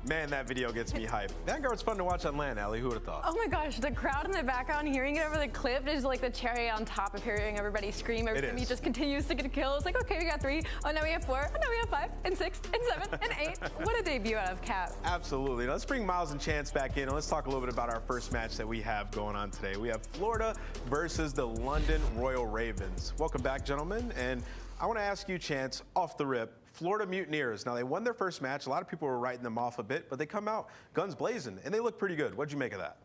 Man, that video gets me hyped. Vanguard's fun to watch on LAN, aLLeY. Who would have thought? Oh my gosh, the crowd in the background, hearing it over the clip is like the cherry on top of hearing everybody scream every time he just continues to get kills. Like, okay, we got 3. Oh, now we have 4. Oh, now we have 5 and 6 and 7 and 8. What a debut out of Cap. Absolutely. Now, let's bring Miles and Chance back in and let's talk a little bit about our first match that we have going on today. We have Florida versus the London Royal Ravens. Welcome back, gentlemen. And I want to ask you, Chance, off the rip, Florida Mutineers. Now, they won their first match. A lot of people were writing them off a bit, but they come out guns blazing, and they look pretty good. What'd you make of that?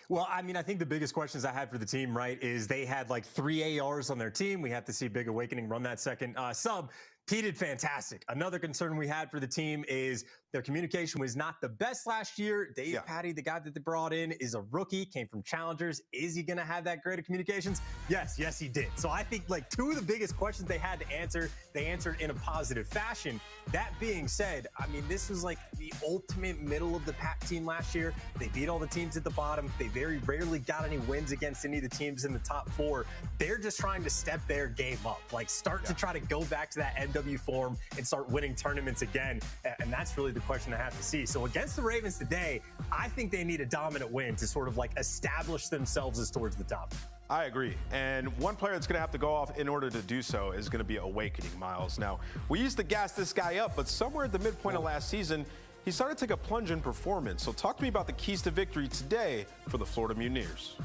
Well, I mean, I think the biggest questions I had for the team, right, is they had like 3 ARs on their team. We have to see Big Owakening run that second sub. He did fantastic. Another concern we had for the team is their communication was not the best last year. TJHaly, the guy that they brought in, is a rookie, came from Challengers. Is he going to have that great of communications? Yes, he did. So I think like 2 of the biggest questions they had to answer, they answered in a positive fashion. That being said, I mean, this was like the ultimate middle of the pack team last year. They beat all the teams at the bottom. They very rarely got any wins against any of the teams in the top 4. They're just trying to step their game up, like start to try to go back to that NW form and start winning tournaments again. And that's really the question I have to see. So against the Ravens today, I think they need a dominant win to sort of like establish themselves as towards the top. I agree. And one player that's going to have to go off in order to do so is going to be Owakening, Miles. Now, we used to gas this guy up, but somewhere at the midpoint of last season, he started to take a plunge in performance. So talk to me about the keys to victory today for the Florida Mutineers.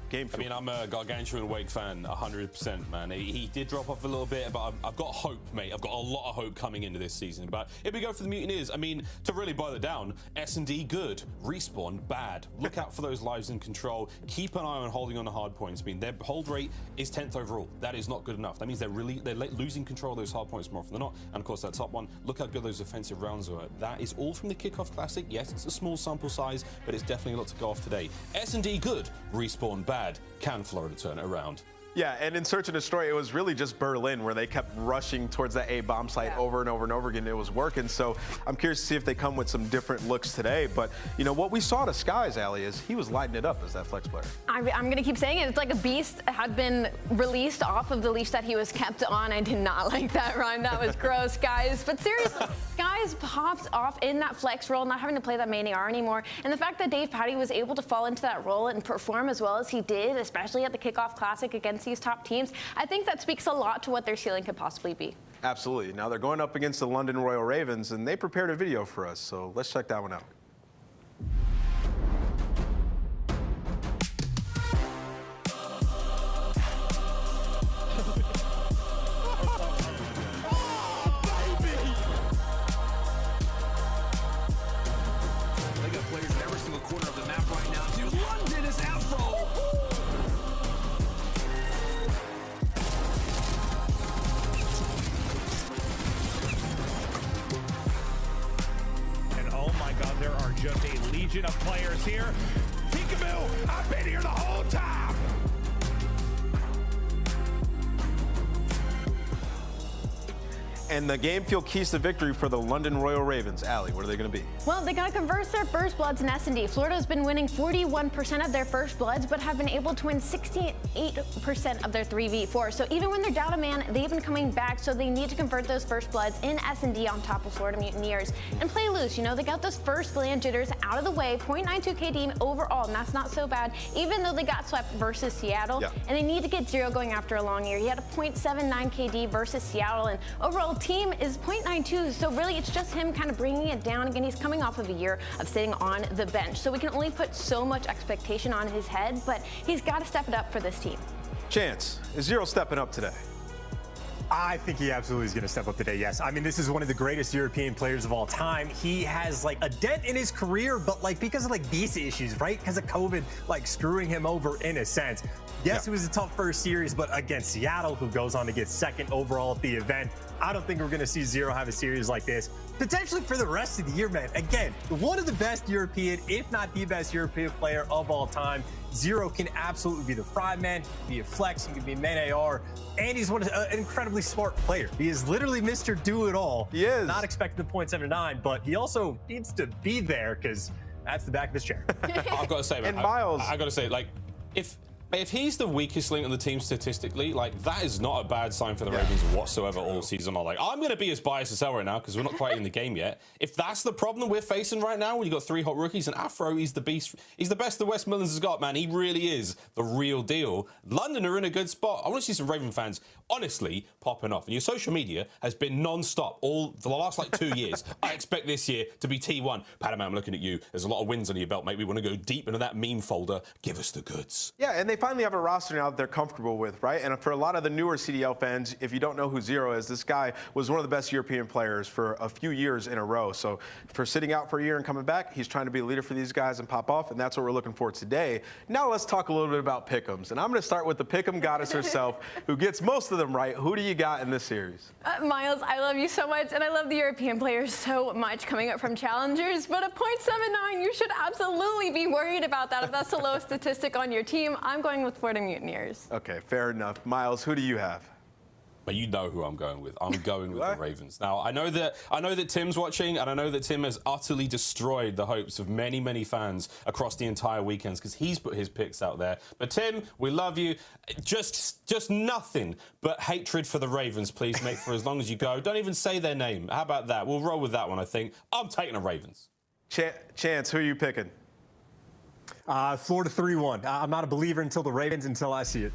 I mean, I'm a gargantuan Wake fan, 100%, man. He did drop off a little bit, but I've got hope, mate. I've got a lot of hope coming into this season. But if we go for the Mutineers, I mean, to really boil it down, S&D good, Respawn bad. Look out for those lives in control. Keep an eye on holding on the hard points. I mean, their hold rate is 10th overall. That is not good enough. That means they're losing control of those hard points more often than not. And of course, that top one, look how good those offensive rounds were. That is all from the Kickoff Classic. Yes, it's a small sample size, but it's definitely a lot to go off today. S&D good, Respawn bad. Can Florida turn it around? Yeah, and in Search and Destroy, it was really just Berlin where they kept rushing towards that A bomb site over and over and over again. It was working. So I'm curious to see if they come with some different looks today. But, you know, what we saw to Skies, aLLeY, is he was lighting it up as that flex player. I'm going to keep saying it. It's like a beast had been released off of the leash that he was kept on. I did not like that rhyme. That was gross, guys. But seriously, Skies popped off in that flex role, not having to play that main AR anymore. And the fact that TJHaly was able to fall into that role and perform as well as he did, especially at the Kickoff Classic against these top teams, I think that speaks a lot to what their ceiling could possibly be. Absolutely. Now they're going up against the London Royal Ravens, and they prepared a video for us, so let's check that one out. They got players in every single corner of the map right now, too. London is Afro. There are just a legion of players here. Peek-a-boo, I've been here the whole time. And the game fuel keys to victory for the London Royal Ravens. aLLeY, what are they going to be? Well, they got to convert their first bloods in S&D. Florida's been winning 41% of their first bloods, but have been able to win 68% of their 3v4. So even when they're down a man, they've been coming back. So they need to convert those first bloods in S&D on top of Florida Mutineers and play loose. You know, they got those first land jitters out of the way, 0.92 KD overall, and that's not so bad, even though they got swept versus Seattle. And they need to get 0 going after a long year. He had a 0.79 KD versus Seattle, and overall team is 0.92, so really it's just him kind of bringing it down. Again, he's coming off of a year of sitting on the bench, so we can only put so much expectation on his head, but he's got to step it up for this team. Chance, is 0 stepping up today? I think he absolutely is going to step up today, yes. I mean, this is one of the greatest European players of all time. He has, like, a dent in his career, but, like, because of, like, visa issues, right? Because of COVID, like, screwing him over in a sense. Yes, it was a tough first series, but against Seattle, who goes on to get 2nd overall at the event, I don't think we're going to see 0 have a series like this. Potentially for the rest of the year, man. Again, one of the best European, if not the best European player of all time. 0 can absolutely be the fry man, he can be a flex, he can be main AR, and he's an incredibly smart player. He is literally Mr. Do-It-All. He is. Not expecting the 0.79, but he also needs to be there because that's the back of his chair. I've got to say, man, and Miles, I got to say, like, if If he's the weakest link on the team statistically, like, that is not a bad sign for the Ravens whatsoever all season long. Like, I'm going to be as biased as hell right now because we're not quite in the game yet. If that's the problem we're facing right now, when you've got 3 hot rookies and Afro, he's the beast. He's the best the West Midlands has got, man. He really is the real deal. London are in a good spot. I want to see some Raven fans honestly popping off. And your social media has been non-stop all for the last, like, 2 years. I expect this year to be T1. Padman, I'm looking at you. There's a lot of wins under your belt, mate. We want to go deep into that meme folder. Give us the goods. Yeah, and they finally have a roster now that they're comfortable with, right? And for a lot of the newer CDL fans, if you don't know who Zero is, this guy was one of the best European players for a few years in a row. So for sitting out for a year and coming back, he's trying to be a leader for these guys and pop off, and that's what we're looking for today. Now let's talk a little bit about Pick-ems. And I'm going to start with the Pick-em goddess herself, who gets most of them right. Who do you got in this series? Miles, I love you so much, and I love the European players so much coming up from challengers, but a .79, you should absolutely be worried about that if that's the lowest statistic on your team. I'm going with Florida Mutineers. Okay, fair enough. Miles, who do you have? But you know who I'm going with. I'm going with the Ravens. Now, I know that Tim's watching, and I know that Tim has utterly destroyed the hopes of many, many fans across the entire weekends because he's put his picks out there. But Tim, we love you. Just nothing but hatred for the Ravens, please, mate, for as long as you go. Don't even say their name. How about that? We'll roll with that one, I think. I'm taking the Ravens. Chance, who are you picking? Florida 3-1. I'm not a believer until the Ravens, until I see it.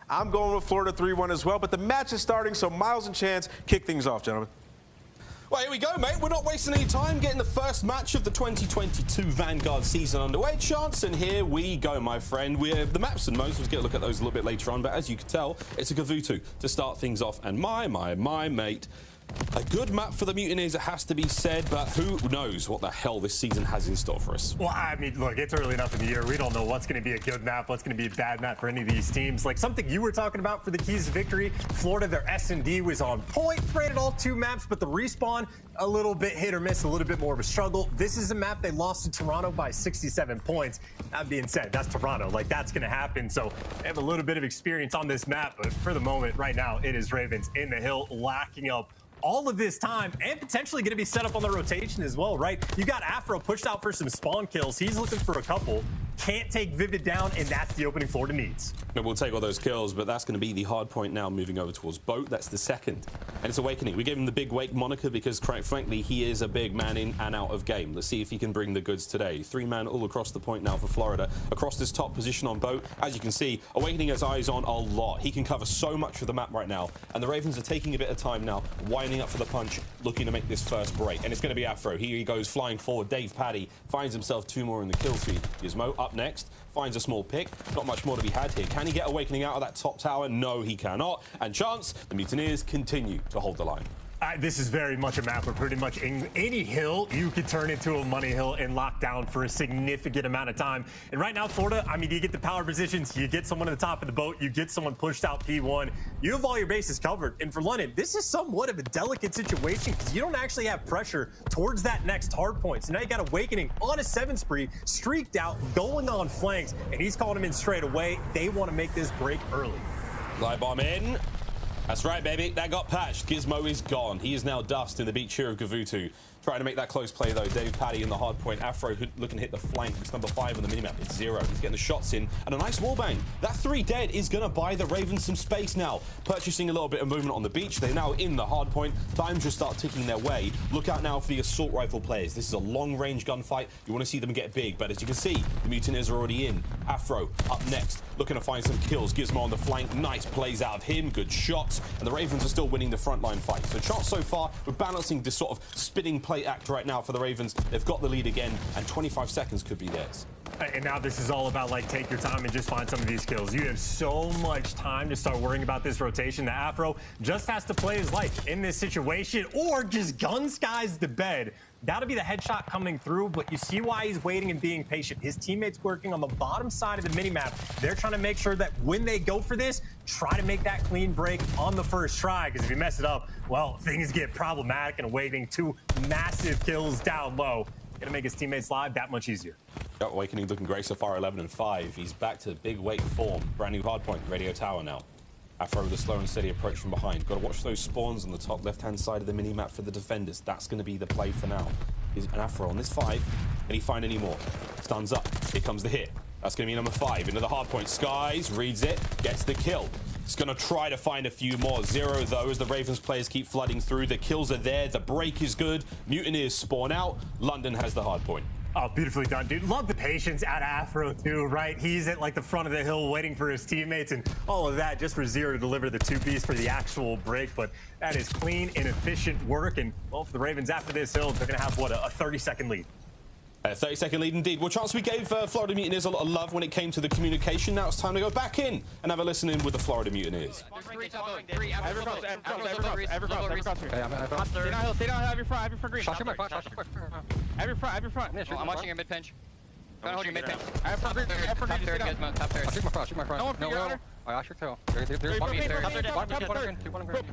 I'm going with Florida 3-1 as well, but the match is starting, so Miles and Chance, kick things off, gentlemen. Well, here we go, mate. We're not wasting any time getting the first match of the 2022 Vanguard season underway, Chance, and here we go, my friend. We're the maps and modes. We'll get a look at those a little bit later on, but as you can tell, it's a Gavutu to start things off, and my mate. A good map for the Mutineers, it has to be said, but who knows what the hell this season has in store for us. Well, I mean, look, it's early enough in the year. We don't know what's going to be a good map, what's going to be a bad map for any of these teams. Like something you were talking about for the keys to victory, Florida, their S&D was on point, rated all 2 maps, but the respawn, a little bit hit or miss, a little bit more of a struggle. This is a map they lost to Toronto by 67 points. That being said, that's Toronto. Like, that's going to happen. So they have a little bit of experience on this map, but for the moment, right now, it is Ravens in the hill, locking up all of this time and potentially going to be set up on the rotation as well, right? You got Afro pushed out for some spawn kills. He's looking for a couple. Can't take Vivid down, and that's the opening Florida needs. And we'll take all those kills, but that's going to be the hard point now moving over towards Boat. That's the second. And it's Awakening. We gave him the Big Wake moniker because, quite frankly, he is a big man in and out of game. Let's see if he can bring the goods today. 3-man all across the point now for Florida. Across this top position on Boat, as you can see, Awakening has eyes on a lot. He can cover so much of the map right now, and the Ravens are taking a bit of time now, winding up for the punch, looking to make this first break. And it's going to be Afro. Here he goes flying forward. Dave Paddy finds himself 2 more in the kill feed. Gizmo up next, finds a small pick. Not much more to be had here. Can he get Awakening out of that top tower? No, he cannot. And Chance, the Mutineers continue to hold the line. This is very much a map where pretty much any hill you could turn into a money hill and lock down for a significant amount of time. And right now, Florida, I mean, you get the power positions, you get someone at the top of the boat, you get someone pushed out P1, you have all your bases covered. And for London, this is somewhat of a delicate situation because you don't actually have pressure towards that next hard point. So now you got Awakening on a 7 spree, streaked out, going on flanks, and he's calling him in straight away. They want to make this break early. Light bomb in. That's right, baby. That got patched. Gizmo is gone. He is now dust in the beach here of Gavutu. Trying to make that close play, though. Dave Paddy in the hard point. Afro looking to hit the flank. It's number 5 on the minimap. It's 0. He's getting the shots in. And a nice wallbang. That 3 dead is going to buy the Ravens some space now. Purchasing a little bit of movement on the beach. They're now in the hard point. Time to start ticking their way. Look out now for the assault rifle players. This is a long-range gunfight. You want to see them get big. But as you can see, the Mutineers are already in. Afro up next. Looking to find some kills. Gizmo on the flank. Nice plays out of him. Good shots. And the Ravens are still winning the frontline fight. So shots so far, we're balancing this sort of spinning play act right now for the Ravens. They've got the lead again, and 25 seconds could be theirs. And now this is all about, like, take your time and just find some of these kills. You have so much time to start worrying about this rotation. The Afro just has to play his life in this situation or just gun skies the bed. That'll be the headshot coming through, but you see why he's waiting and being patient. His teammates working on the bottom side of the minimap. They're trying to make sure that when they go for this, try to make that clean break on the first try, because if you mess it up, well, things get problematic, and Awakening 2 massive kills down low. Gonna make his teammates' live that much easier. Awakening looking great so far, 11 and 5. He's back to big wake form. Brand new hardpoint, radio tower now. Afro with a slow and steady approach from behind. Got to watch those spawns on the top left-hand side of the mini-map for the defenders. That's going to be the play for now. He's an Afro on this 5. Can he find any more? Stuns up. Here comes the hit. That's going to be number 5 into the hard point. Skies reads it, gets the kill. It's going to try to find a few more. 0 though, as the Ravens players keep flooding through. The kills are there. The break is good. Mutineers spawn out. London has the hard point. Oh, beautifully done, dude. Love the patience out of Afro, too, right? He's at, like, the front of the hill waiting for his teammates and all of that just for Zero to deliver the 2-piece for the actual break. But that is clean and efficient work. And, well, for the Ravens after this hill, they're going to have, what, a 30-second lead. A 30-second lead indeed. Well, Chance, we gave Florida Mutineers a lot of love when it came to the communication. Now it's time to go back in and have a listen in with the Florida Mutineers. Stay down hill, have your front green. Have your front. I'm watching your mid pinch. Don't hold your mid pinch. I have front green. Top third, Gizmo, top third. Shoot my front. No one for your honor. I shoot too. There's one green.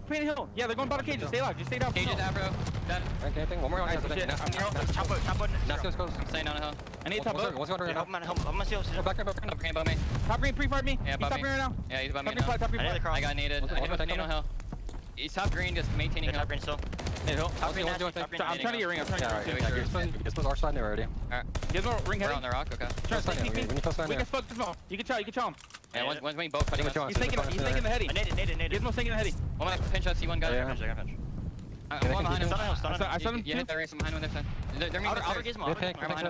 Paint hill. Yeah, they're going bottom cages. Stay alive. Just stay down. Cages, Afro. Done. Anything? One more on I'm staying on a hill. I need top boat. What's going on? Back above me. Top green pre-fired me. Yeah, He's above top me. green right now. Yeah, he's above me Top green flag, top green flag. I got naded. I hit with nade on hill. He's top green, just maintaining hill. Top green still. Mid hill. Top green, I'm trying to get ring. I'm trying to get ring. Gizmo's our side there already. Gizmo, ring We're heavy. on the rock, okay. Try to sneak me. When you close down We there. can fuck Gizmo. You can chow him. Yeah, one's winning both cutting us. He's taking the heady. Naded. Gizmo's taking the heady. One might pinch us, C1 guy. Yeah. I got pinch. One behind him. I saw him. You hit that race, I'm behind him on their side. They're meeting Outer upstairs. Gizmo. I'm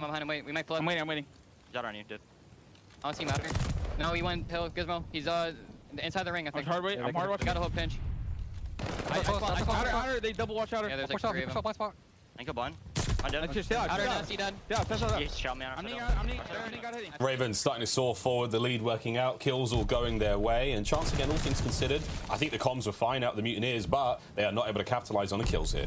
behind him, wait. We might flood. I'm waiting. Shot on you, dude. I don't see him out here. No, he went hill, Gizmo. He's inside the ring, I think. I'm hard watching. Got a whole pinch. Outer, they double watch outer. Yeah, there's like 3 of them. Blind spot. Ankle blind. I did. Let's just stay out. Outer nasty dead. Yeah, finish that up. He shot me on I'm got heady. Ravens starting to soar forward, the lead working out, kills all going their way, and Chance again, all things considered, I think the comms were fine out of the Mutineers, but they are not able to capitalize on the kills here.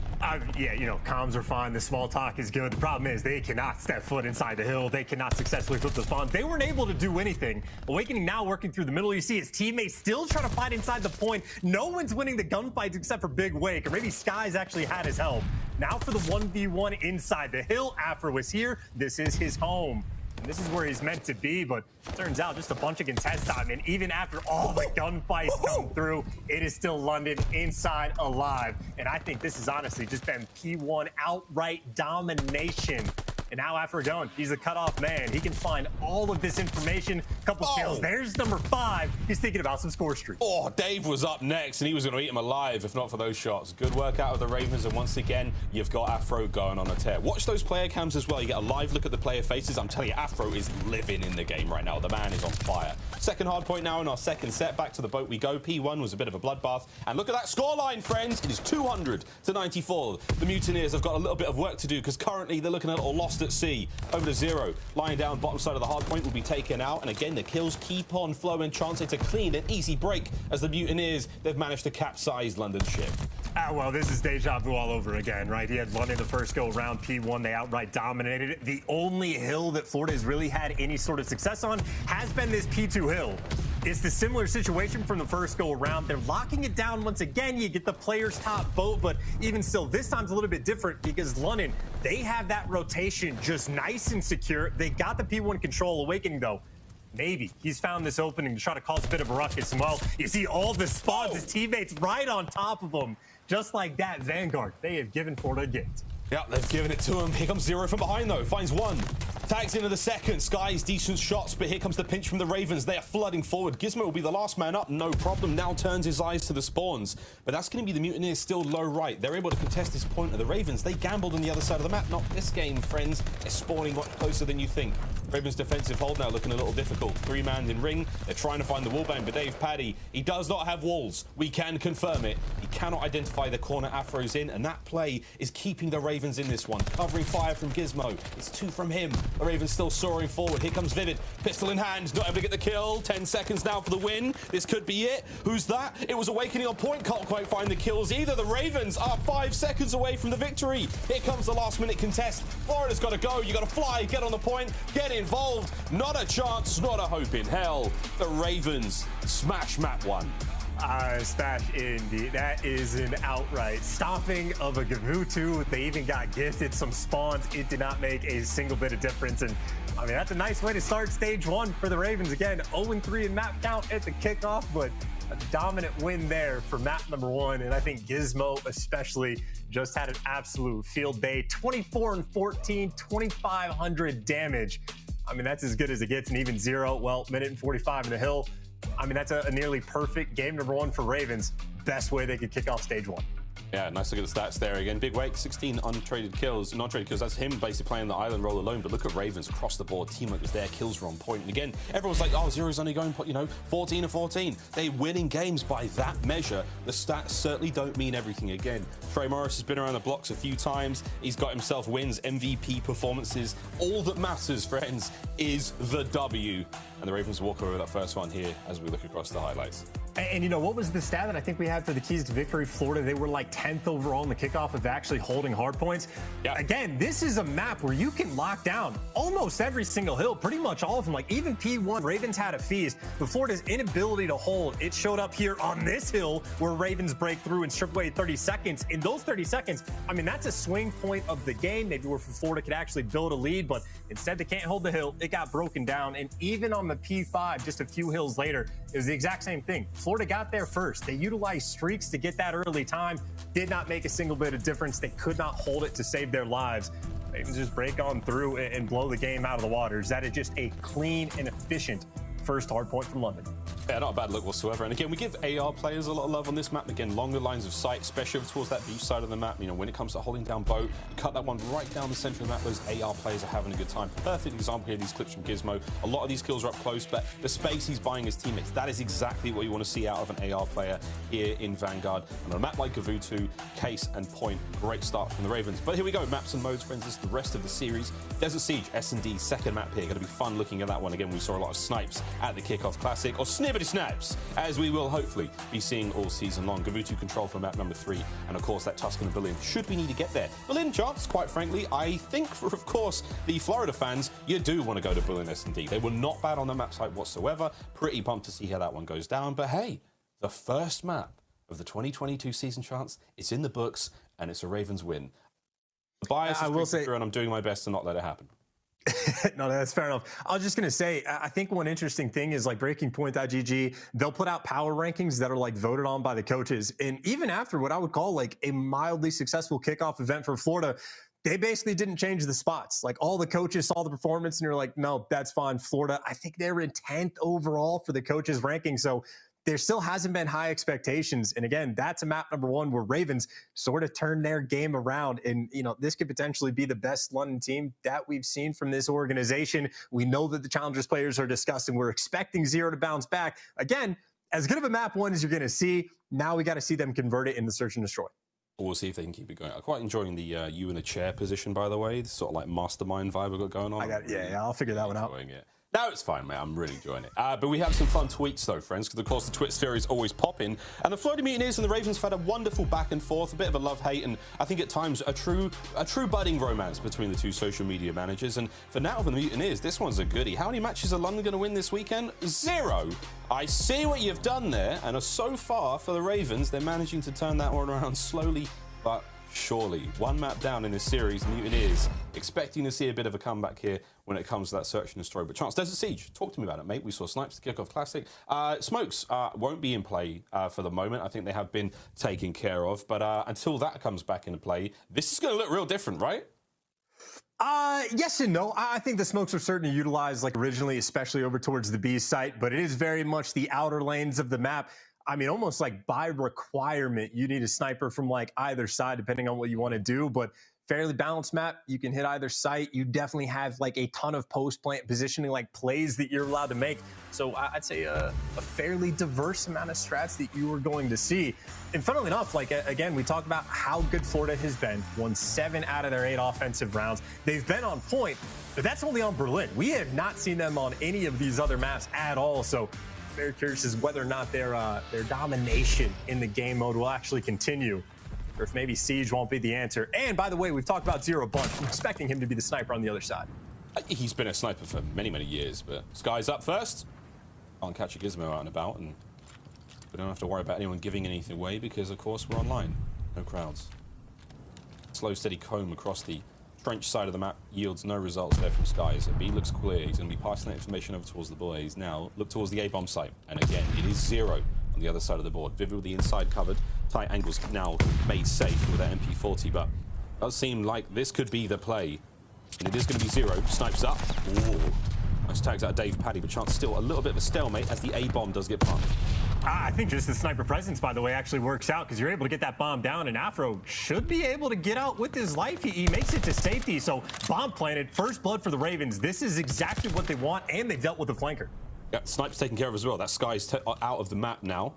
Yeah, you know, comms are fine. The small talk is good. The problem is they cannot step foot inside the hill. They cannot successfully flip the spawn. They weren't able to do anything. Awakening now working through the middle. You see his teammates still trying to fight inside the point. No one's winning the gunfights except for Big Wake, or maybe Skies actually had his help. Now for the 1v1 inside the hill. Afro is here. This is his home. And this is where he's meant to be, but turns out just a bunch of contest time. And even after all the gunfights come through, it is still London inside alive. And I think this has honestly just been P1 outright domination. And now Afro going, he's a cutoff man. He can find all of this information. Couple kills. There's number 5. He's thinking about some score streak. Oh, Dave was up next, and he was going to eat him alive if not for those shots. Good work out of the Ravens, and once again, you've got Afro going on a tear. Watch those player cams as well. You get a live look at the player faces. I'm telling you, Afro is living in the game right now. The man is on fire. Second hard point now in our second set. Back to the boat we go. P1 was a bit of a bloodbath. And look at that scoreline, friends. It is 200-94. The Mutineers have got a little bit of work to do because currently they're looking a little lost at sea. Over to 0. Lying down bottom side of the hard point will be taken out. And again, the kills keep on flowing. Chance to clean an easy break as the Mutineers, they've managed to capsize London's ship. Well, this is deja vu all over again, right? He had London the first go around P1. They outright dominated it. The only hill that Florida has really had any sort of success on has been this P2 hill. It's the similar situation from the first go around. They're locking it down once again. You get the player's top boat, but even still, this time's a little bit different because London, they have that rotation just nice and secure. They got the P1 control. Awakening, though, maybe he's found this opening to try to cause a bit of a ruckus. And well, you see all the spawns, his teammates right on top of him. Just like that, Vanguard, they have given Florida a gift. Yeah, they've given it to him. Here comes 0 from behind, though. Finds 1. Tags into the second. Skies, decent shots, but here comes the pinch from the Ravens. They are flooding forward. Gizmo will be the last man up. No problem. Now turns his eyes to the spawns. But that's going to be the Mutineers still low right. They're able to contest this point of the Ravens. They gambled on the other side of the map. Not this game, friends. They're spawning much closer than you think. Ravens' defensive hold now looking a little difficult. 3-man in ring. They're trying to find the wallbang, but Dave Paddy, he does not have walls. We can confirm it. He cannot identify the corner Afro's in, and that play is keeping the Ravens in this one. Covering fire from Gizmo. It's 2 from him. The Ravens still soaring forward. Here comes Vivid. Pistol in hand. Not able to get the kill. 10 seconds now for the win. This could be it. Who's that? It was Awakening on point. Can't quite find the kills either. The Ravens are 5 seconds away from the victory. Here comes the last minute contest. Florida's got to go. You got to fly. Get on the point. Get involved. Not a chance. Not a hope in hell. The Ravens smash map 1. Smash indeed. That is an outright stomping of a Gavutu. They even got gifted some spawns. It did not make a single bit of difference. And I mean, that's a nice way to start stage 1 for the Ravens. Again, 0-3 in map count at the kickoff, but a dominant win there for map number 1. And I think Gizmo especially just had an absolute field day. 24-14, 2,500 damage. I mean, that's as good as it gets. And even 0, well, minute and 45 in the hill. I mean, that's a nearly perfect game number 1 for Ravens. Best way they could kick off stage 1. Yeah, nice look at the stats there again. Big Wake, 16 untraded kills, non-traded kills. That's him basically playing the island role alone. But look at Ravens across the board. Teamwork was there, kills were on point. And again, everyone's like, oh, Zero's only going, 14 of 14. They're winning games by that measure. The stats certainly don't mean everything again. Trey Morris has been around the blocks a few times. He's got himself wins, MVP performances. All that matters, friends, is the W. And the Ravens walk over that first one here as we look across the highlights. And you know, what was the stat that I think we had for the keys to victory? Florida, they were like 10th overall in the kickoff of actually holding hard points. Yeah. Again, this is a map where you can lock down almost every single hill, pretty much all of them. Like even P1, Ravens had a feast, but Florida's inability to hold, it showed up here on this hill where Ravens break through and strip away 30 seconds. In those 30 seconds, I mean, that's a swing point of the game, maybe where Florida could actually build a lead, but instead they can't hold the hill. It got broken down. And even on the P5, just a few hills later, it was the exact same thing. Florida got there first. They utilized streaks to get that early time. Did not make a single bit of difference. They could not hold it to save their lives. They can just break on through and blow the game out of the waters. That is just a clean and efficient first hard point from London. Yeah, not a bad look whatsoever. And again, we give AR players a lot of love on this map. Again, longer lines of sight, especially towards that beach side of the map. You know, when it comes to holding down boat, you cut that one right down the center of the map. Those AR players are having a good time. Perfect example here, these clips from Gizmo. A lot of these kills are up close, but the space he's buying his teammates, that is exactly what you want to see out of an AR player here in Vanguard. And on a map like Gavutu, Case and Point, great start from the Ravens. But here we go, maps and modes, friends. This is the rest of the series. Desert Siege, S&D, second map here. Going to be fun looking at that one. Again, we saw a lot of snipes at the Kickoff Classic, or snippety snaps, as we will hopefully be seeing all season long. Gavutu control for map number 3, and of course that Tuscan Berlin, should we need to get there. Berlin chance, quite frankly, I think for, of course, the Florida fans, you do want to go to Berlin S&D. They were not bad on the map site whatsoever. Pretty pumped to see how that one goes down. But hey, the first map of the 2022 season chance, it's in the books, and it's a Ravens win. The bias I will say, and I'm doing my best to not let it happen. No, that's fair enough. I was just going to say, I think one interesting thing is like BreakingPoint.gg, they'll put out power rankings that are like voted on by the coaches. And even after what I would call like a mildly successful kickoff event for Florida, they basically didn't change the spots. Like all the coaches saw the performance and you're like, no, that's fine. Florida, I think they're in 10th overall for the coaches ranking. So there still hasn't been high expectations. And again, that's a map number 1 where Ravens sort of turned their game around. And, you know, this could potentially be the best London team that we've seen from this organization. We know that the Challengers players are discussed, and we're expecting Zero to bounce back. Again, as good of a map 1 as you're going to see. Now we got to see them convert it in the search and destroy. We'll see if they can keep it going. I'm quite enjoying the you in the chair position, by the way. This sort of like mastermind vibe we've got going on. Yeah, I'll figure that one out. No, it's fine, mate. I'm really enjoying it. But we have some fun tweets, though, friends, because, of course, the Twitch sphere is always popping. And the Florida Mutineers and the Ravens have had a wonderful back and forth, a bit of a love-hate, and I think at times a true budding romance between the two social media managers. And for now, for the Mutineers, this one's a goodie. How many matches are London going to win this weekend? 0. I see what you've done there. And so far, for the Ravens, they're managing to turn that one around slowly but surely. One map down in this series, Mutineers expecting to see a bit of a comeback here when it comes to that search and destroy. But Chance, Desert Siege, talk to me about it, mate. We saw Snipes, the Kickoff Classic. Smokes won't be in play for the moment. I think they have been taken care of. But until that comes back into play, this is going to look real different, right? Yes and no. I think the smokes are certainly utilized like originally, especially over towards the B site, but it is very much the outer lanes of the map. I mean, almost like by requirement, you need a sniper from like either side, depending on what you want to do. But fairly balanced map, you can hit either site. You definitely have like a ton of post-plant positioning, like plays that you're allowed to make. So I'd say a fairly diverse amount of strats that you are going to see. And funnily enough, like again, we talked about how good Florida has been. Won 7 out of their 8 offensive rounds. They've been on point, but that's only on Berlin. We have not seen them on any of these other maps at all. So very curious as whether or not their domination in the game mode will actually continue, or if maybe Siege won't be the answer. And by the way, we've talked about Zero a bunch. I'm expecting him to be the sniper on the other side. He's been a sniper for many, many years, but Sky's up first. Can't catch a Gizmo out and about, and we don't have to worry about anyone giving anything away because, of course, we're online. No crowds. Slow, steady comb across the trench side of the map yields no results there from Sky. So B looks clear. He's going to be passing that information over towards the boys. Now, look towards the A-bomb site. And again, it is Zero on the other side of the board. Vivid with the inside covered. Tight angles now made safe with that MP40, but it does seem like this could be the play. And it is going to be Zero. Snipes up. Ooh. Nice tags out of DavePaddie, but chance still a little bit of a stalemate as the A bomb does get planted. I think just the sniper presence, by the way, actually works out because you're able to get that bomb down, and Afro should be able to get out with his life. He makes it to safety, so bomb planted, first blood for the Ravens. This is exactly what they want, and they've dealt with the flanker. Yeah, Snipe's taken care of as well. That Sky's out of the map now.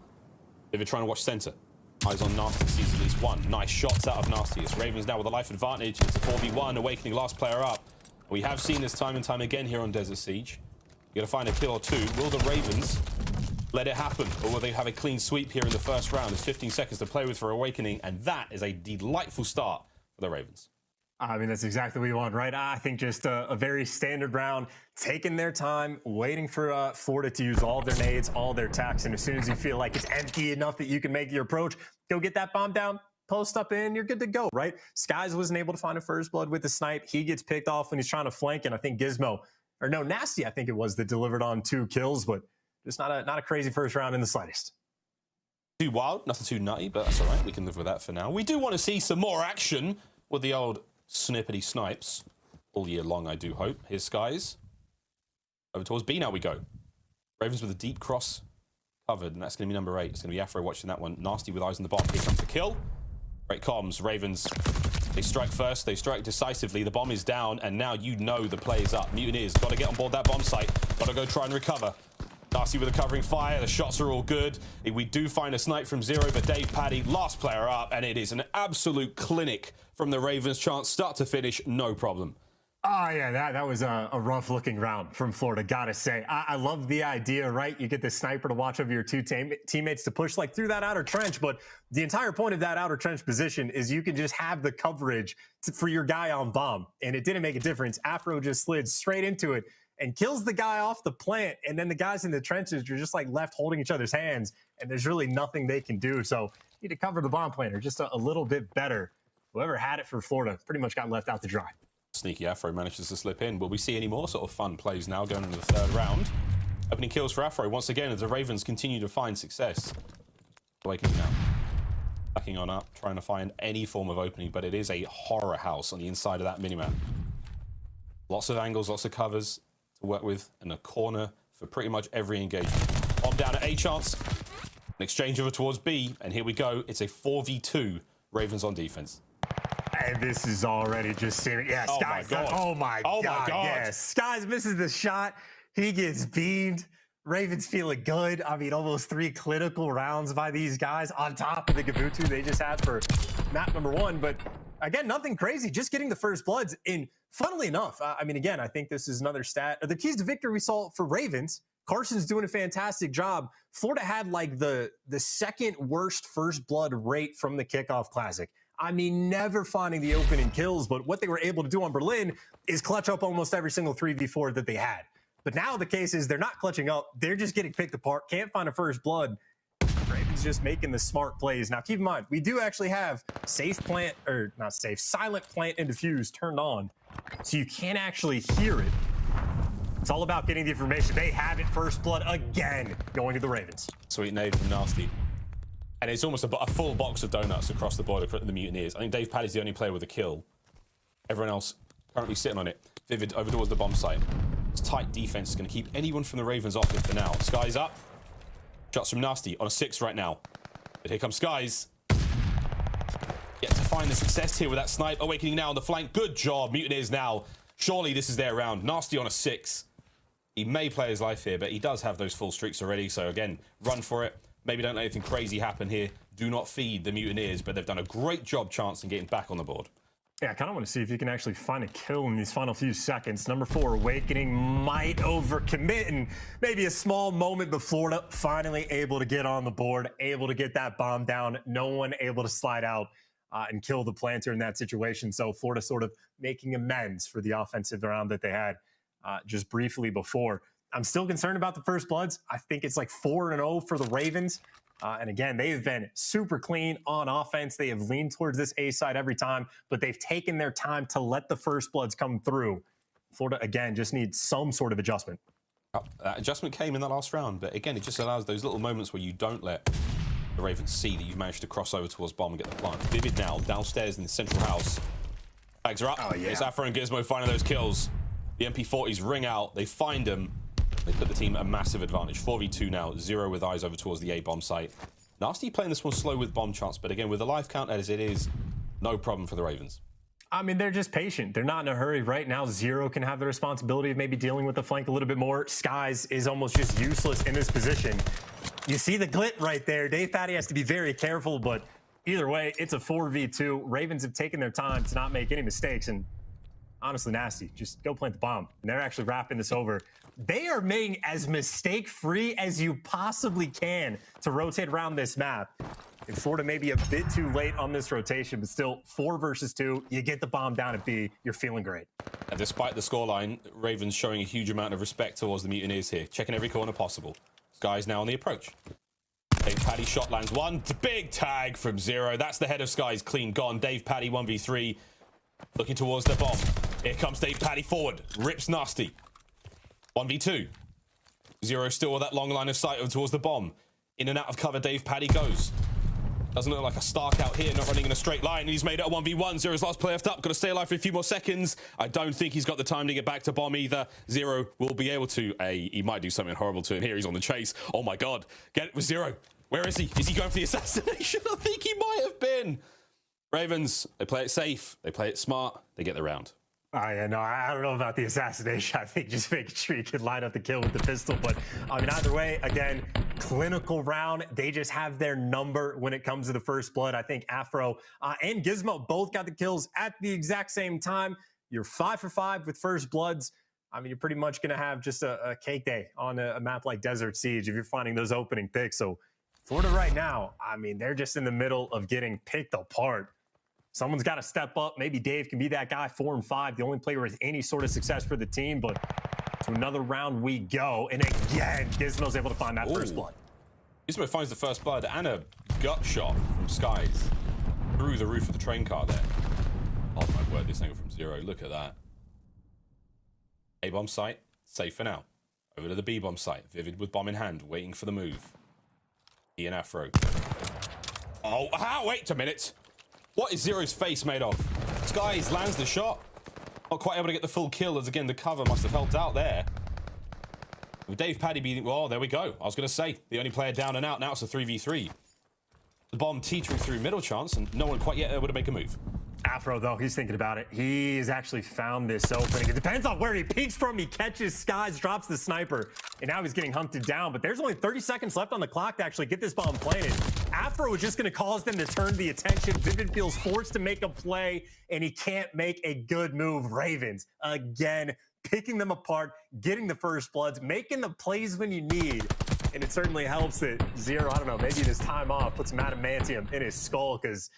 If you're trying to watch center. Eyes on Nasty, sees at least one. Nice shots out of Nasty. It's Ravens now with a life advantage. It's a 4v1, Awakening last player up. We have seen this time and time again here on Desert Siege. You gotta find a kill or two. Will the Ravens let it happen, or will they have a clean sweep here in the first round? There's 15 seconds to play with for Awakening, and that is a delightful start for the Ravens. I mean, that's exactly what you want, right? I think just a very standard round, taking their time, waiting for Florida to use all their nades, all their attacks, and as soon as you feel like it's empty enough that you can make your approach, go get that bomb down, post up in, you're good to go, right? Skies wasn't able to find a first blood with the snipe. He gets picked off when he's trying to flank, and I think Nasty, I think it was, that delivered on 2 kills, but just not a crazy first round in the slightest. Too wild, nothing too nutty, but that's all right. We can live with that for now. We do want to see some more action with the old snippety snipes all year long, I do hope. Here's Skies. Over towards B now we go. Ravens with a deep cross covered, and that's going to be number 8. It's going to be Afro watching that one. Nasty with eyes on the bomb. Here comes the kill. Great comms. Ravens, they strike first. They strike decisively. The bomb is down, and now you know the play is up. Mutineers got to get on board that bomb site. Got to go try and recover. Nasty with a covering fire. The shots are all good. We do find a snipe from Zero, but DavePaddie, last player up, and it is an absolute clinic from the Ravens. Chance start to finish, no problem. Oh, yeah, that was a rough-looking round from Florida, gotta say. I love the idea, right? You get the sniper to watch over your 2 teammates to push through that outer trench, but the entire point of that outer trench position is you can just have the coverage for your guy on bomb, and it didn't make a difference. Afro just slid straight into it and kills the guy off the plant, and then the guys in the trenches are just left holding each other's hands, and there's really nothing they can do. So you need to cover the bomb planter just a little bit better. Whoever had it for Florida pretty much got left out to dry. Sneaky Afro manages to slip in. Will we see any more sort of fun plays now going into the 3rd round? Opening kills for Afro once again as the Ravens continue to find success. Awakening now. Backing on up, trying to find any form of opening, but it is a horror house on the inside of that minimap. Lots of angles, lots of covers to work with, and a corner for pretty much every engagement. Bomb down at A chance. An exchange over towards B, and here we go. It's a 4v2 Ravens on defense. And this is already just serious. Yeah, Skies. Oh my God. Yeah, Skies misses the shot. He gets beamed. Ravens feeling good. I mean, almost 3 clinical rounds by these guys on top of the Gabutu they just had for map number 1. But again, nothing crazy. Just getting the first bloods. And funnily enough, I mean, again, I think this is another stat. The keys to victory we saw for Ravens. Carson's doing a fantastic job. Florida had the 2nd worst first blood rate from the kickoff classic. I mean, never finding the opening kills, but what they were able to do on Berlin is clutch up almost every single 3v4 that they had. But now the case is they're not clutching up. They're just getting picked apart. Can't find a first blood. Ravens just making the smart plays. Now, keep in mind, we do actually have silent plant and diffuse turned on, so you can't actually hear it. It's all about getting the information. They have it, first blood again, going to the Ravens. Sweet nade from Nasty. And it's almost a full box of donuts across the board across the Mutineers. I think DavePaddie's the only player with a kill. Everyone else currently sitting on it. Vivid over towards the bomb site. It's tight defense is going to keep anyone from the Ravens off it for now. Skies up. Shots from Nasty on a 6 right now. But here comes Skies. Yet to find the success here with that snipe. Awakening now on the flank. Good job. Mutineers now. Surely this is their round. Nasty on a 6. He may play his life here, but he does have those full streaks already. So again, run for it. Maybe don't let anything crazy happen here. Do not feed the Mutineers, but they've done a great job, Chance, in getting back on the board. Yeah, I kind of want to see if you can actually find a kill in these final few seconds. Number 4, Awakening might overcommit, and maybe a small moment, but Florida finally able to get on the board, able to get that bomb down. No one able to slide out and kill the planter in that situation. So Florida sort of making amends for the offensive round that they had just briefly before. I'm still concerned about the first bloods. I think it's 4-0 for the Ravens. And again, they've been super clean on offense. They have leaned towards this A side every time, but they've taken their time to let the first bloods come through. Florida, again, just needs some sort of adjustment. That adjustment came in that last round, but again, it just allows those little moments where you don't let the Ravens see that you've managed to cross over towards bomb and get the plant. Vivid now, downstairs in the central house. Bags are up. Oh, yeah. It's Afro and Gizmo finding those kills. The MP40s ring out. They find him. They put the team at a massive advantage. 4v2 now. Zero with eyes over towards the A bomb site. Nasty playing this one slow with bomb chance, but again, with the life count as it is, no problem for the Ravens. I mean, they're just patient. They're not in a hurry right now. Zero can have the responsibility of maybe dealing with the flank a little bit more. Skies is almost just useless in this position. You see the glit right there. davePaty has to be very careful, but either way, it's a 4v2. Ravens have taken their time to not make any mistakes, and honestly, Nasty, just go plant the bomb. And they're actually wrapping this over. They are making as mistake-free as you possibly can to rotate around this map. And Florida may be a bit too late on this rotation, but still 4 versus 2. You get the bomb down at B. You're feeling great. And despite the scoreline, Ravens showing a huge amount of respect towards the Mutineers here, checking every corner possible. Sky's now on the approach. davePaty shot lands one. It's a big tag from Zero. That's the head of Sky's clean gone. davePaty 1v3, looking towards the bomb. Here comes davePaty forward. Rips Nasty. 1v2. Zero still with that long line of sight over towards the bomb. In and out of cover, davePaty goes. Doesn't look like a Stark out here, not running in a straight line. He's made it a 1v1. Zero's last play left up. Got to stay alive for a few more seconds. I don't think he's got the time to get back to bomb either. Zero will be able to. He might do something horrible to him here. He's on the chase. Oh my God. Get it with Zero. Where is he? Is he going for the assassination? I think he might have been. Ravens, they play it safe. They play it smart. They get the round. Yeah, no, I don't know about the assassination. I think just making sure you can line up the kill with the pistol. But I mean, either way, again, clinical round. They just have their number when it comes to the first blood. I think Afro and Gizmo both got the kills at the exact same time. You're 5 for 5 with first bloods. I mean, you're pretty much going to have just a cake day on a map like Desert Siege if you're finding those opening picks. So Florida right now, I mean, they're just in the middle of getting picked apart. Someone's got to step up. Maybe Dave can be that guy. 4 and 5, the only player with any sort of success for the team. But to another round we go. And again, Gizmo's able to find that first blood. Gizmo finds the first blood and a gut shot from Skies through the roof of the train car there. Oh my word, this angle from Zero. Look at that. A-bomb site, safe for now. Over to the B-bomb site. Vivid with bomb in hand, waiting for the move. He and Afro. Oh, wait a minute. What is Zero's face made of? Skies lands the shot. Not quite able to get the full kill, as again the cover must have helped out there. With davePaty beating, well, there we go. I was going to say, the only player down and out. Now it's a 3v3. The bomb teetering through middle chance, and no one quite yet able to make a move. Afro, though, he's thinking about it. He's actually found this opening. It depends on where he peeks from. He catches Skies, drops the sniper, and now he's getting hunted down. But there's only 30 seconds left on the clock to actually get this bomb planted. Afro is just going to cause them to turn the attention. Vivid feels forced to make a play, and he can't make a good move. Ravens, again, picking them apart, getting the first bloods, making the plays when you need. And it certainly helps that Zero, I don't know, maybe this time off puts some adamantium in his skull, because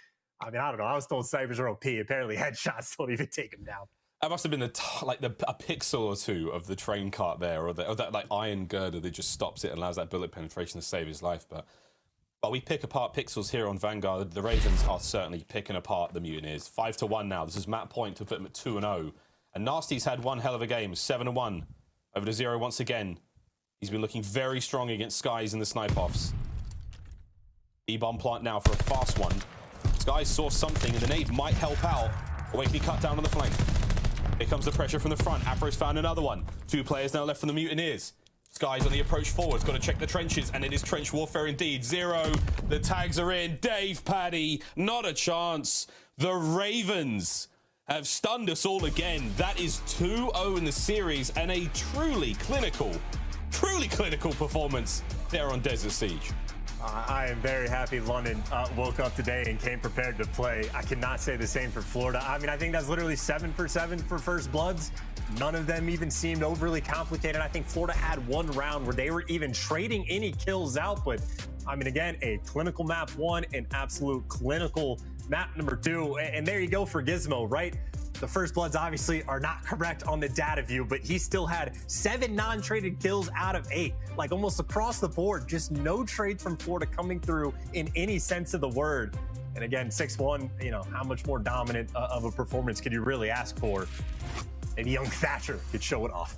I mean, I don't know. I was told snipers are OP. Apparently, headshots don't even take him down. That must have been a pixel or two of the train cart there, or that like iron girder that just stops it and allows that bullet penetration to save his life. But we pick apart pixels here on Vanguard. The Ravens are certainly picking apart the Mutineers. 5-1 now. This is map point to put them at 2-0. And Nasty's had one hell of a game. 7-1 over to Zero once again. He's been looking very strong against Skies in the snipe-offs. B-bomb plant now for a fast one. Skies saw something, and the nade might help out. Awakening cut down on the flank. Here comes the pressure from the front. Afro's found another one. 2 players now left from the Mutineers. Skies on the approach forwards. Got to check the trenches, and it is trench warfare indeed. Zero. The tags are in. davePaty, not a chance. The Ravens have stunned us all again. That is 2-0 in the series, and a truly clinical performance there on Desert Siege. I am very happy London woke up today and came prepared to play. I cannot say the same for Florida. I mean, I think that's literally 7 for 7 for first bloods. None of them even seemed overly complicated. I think Florida had one round where they were even trading any kills out. But I mean, again, a clinical map 1, an absolute clinical map number 2. And there you go for Gizmo, right? The first bloods obviously are not correct on the data view, but he still had 7 non-traded kills out of 8, like almost across the board. Just no trades from Florida coming through in any sense of the word. And again, 6-1, you know, how much more dominant of a performance could you really ask for? Maybe young Thatcher could show it off.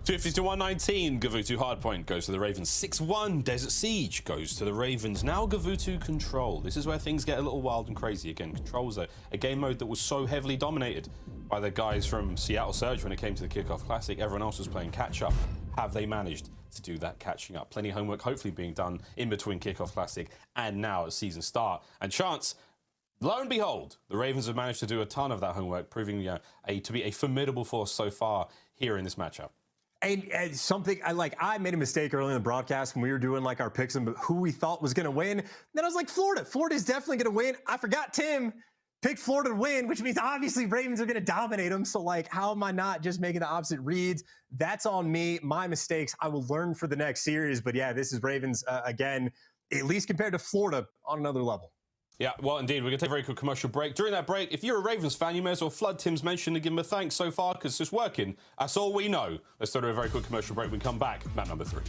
250-119, gavutu hardpoint goes to the Ravens. 6-1, Desert Siege goes to the Ravens. Now gavutu Control. This is where things get a little wild and crazy again. Control's a game mode that was so heavily dominated by the guys from Seattle Surge when it came to the Kickoff Classic. Everyone else was playing catch-up. Have they managed to do that catching up? Plenty of homework hopefully being done in between Kickoff Classic and now at season start. And chance, lo and behold, the Ravens have managed to do a ton of that homework, proving to be a formidable force so far here in this matchup. And something I made a mistake early in the broadcast when we were doing like our picks and who we thought was going to win. Then I was like, Florida. Florida's definitely going to win. I forgot Tim picked Florida to win, which means obviously Ravens are going to dominate them. So like, how am I not just making the opposite reads? That's on me. My mistakes. I will learn for the next series. But yeah, this is Ravens again, at least compared to Florida, on another level. Yeah, well, indeed. We're going to take a very quick commercial break. During that break, if you're a Ravens fan, you may as well flood Tim's mention and give him a thanks so far because it's working. That's all we know. Let's do a very quick commercial break. When we come back, map number 3.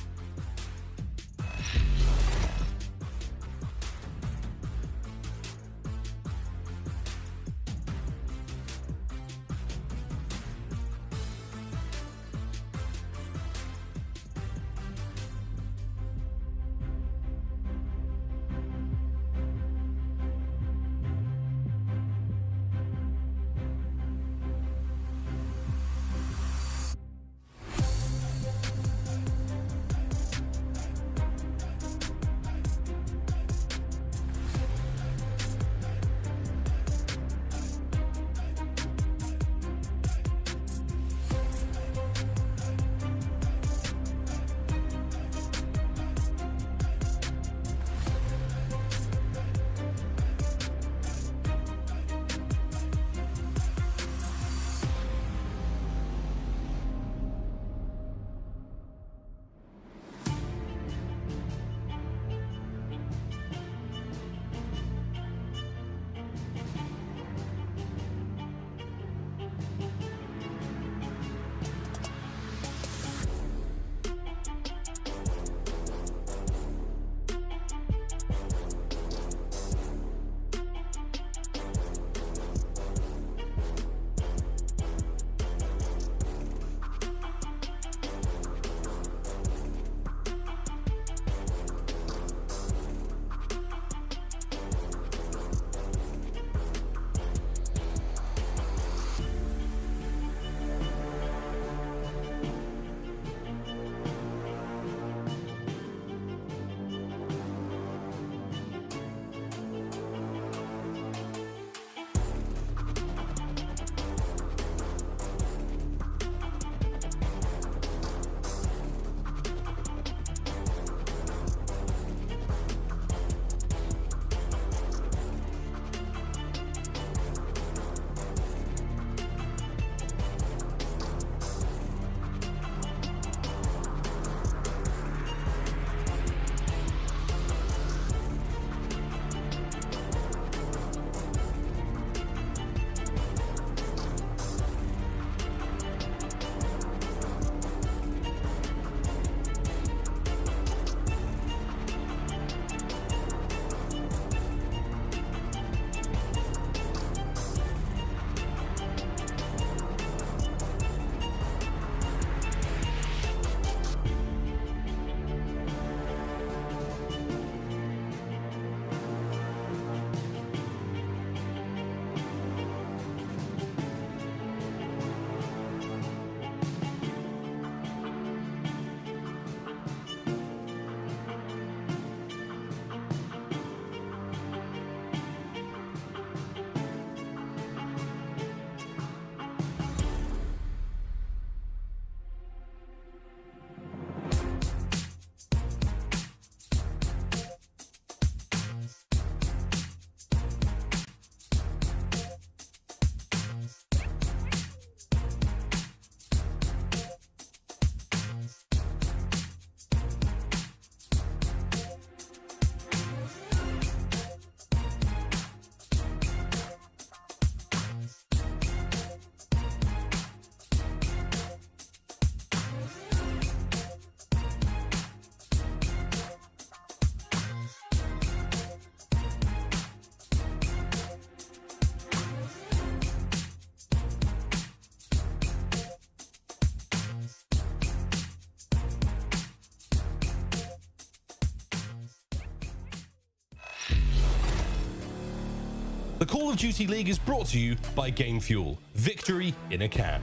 The Call of Duty League is brought to you by Game Fuel. Victory in a can.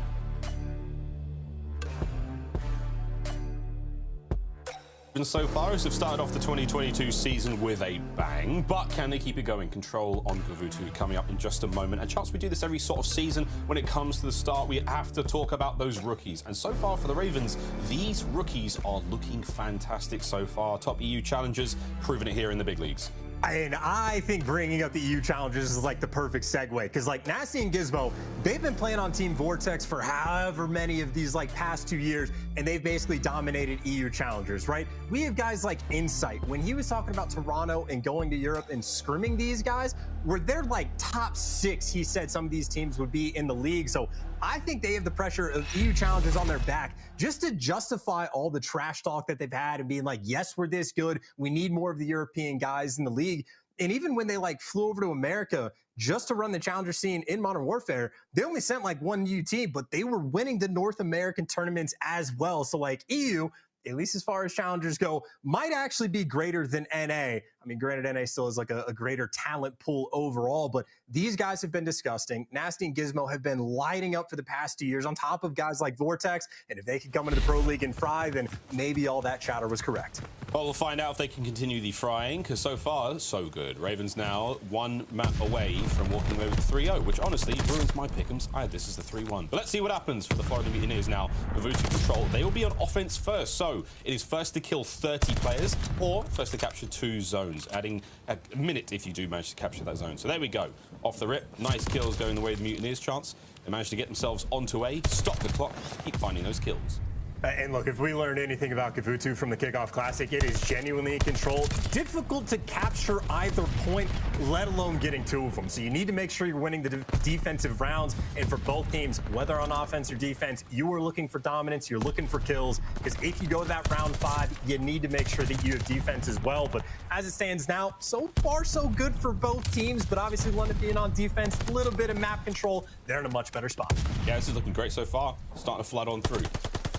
And so far as have started off the 2022 season with a bang, but can they keep it going? Control on Gavutu coming up in just a moment. And chance we do this every sort of season. When it comes to the start, we have to talk about those rookies. And so far for the Ravens, these rookies are looking fantastic so far. Top EU challengers, proving it here in the big leagues. And I think bringing up the EU challenges is like the perfect segue, because like Nasty and Gizmo, they've been playing on Team Vortex for however many of these like past 2 years, and they've basically dominated EU challengers, right? We have guys like Insight. When he was talking about Toronto and going to Europe and scrimming these guys, where they're like top 6, he said some of these teams would be in the league. So I think they have the pressure of EU challengers on their back just to justify all the trash talk that they've had and being like, yes, we're this good. We need more of the European guys in the league. And even when they like flew over to America just to run the challenger scene in Modern Warfare, they only sent like one new team, but they were winning the North American tournaments as well. So like EU, at least as far as challengers go, might actually be greater than NA. I mean, granted, NA still is like a greater talent pool overall, but these guys have been disgusting. Nasty and Gizmo have been lighting up for the past 2 years on top of guys like Vortex. And if they could come into the Pro League and fry, then maybe all that chatter was correct. Well, we'll find out if they can continue the frying, because so far, so good. Ravens now one map away from walking away with 3-0, which honestly ruins my pick'ems. I had this as the 3-1. But let's see what happens for the Florida Mutineers now. Gavutu control. They will be on offense first. So it is first to kill 30 players or first to capture 2 zones, adding a minute if you do manage to capture that zone. So there we go. Off the rip. Nice kills going the way of the Mutineers. Chance. They managed to get themselves onto A, stop the clock, keep finding those kills. And look, if we learned anything about Gavutu from the Kickoff Classic, it is genuinely in control. Difficult to capture either point, let alone getting 2 of them. So you need to make sure you're winning the defensive rounds. And for both teams, whether on offense or defense, you are looking for dominance, you're looking for kills. Because if you go to that round 5, you need to make sure that you have defense as well. But as it stands now, so far so good for both teams. But obviously London being on defense, a little bit of map control, they're in a much better spot. Yeah, this is looking great so far. Starting to flood on through.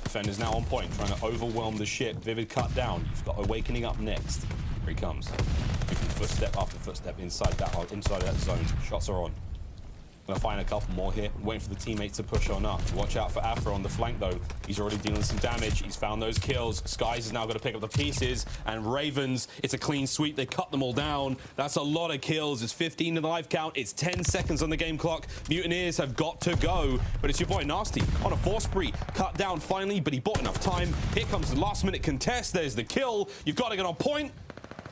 Defender's now on point, trying to overwhelm the ship. Vivid cut down. You've got Awakening up next. Here he comes. Making footstep after footstep inside that zone. Shots are on. Gonna find a couple more here. Waiting for the teammates to push on up. Watch out for Afro on the flank though. He's already dealing some damage. He's found those kills. Skies is now going to pick up the pieces. And Ravens, it's a clean sweep. They cut them all down. That's a lot of kills. It's 15 in the life count. It's 10 seconds on the game clock. Mutineers have got to go. But it's your boy Nasty on a 4 spree. Cut down finally, but he bought enough time. Here comes the last minute contest. There's the kill. You've got to get on point.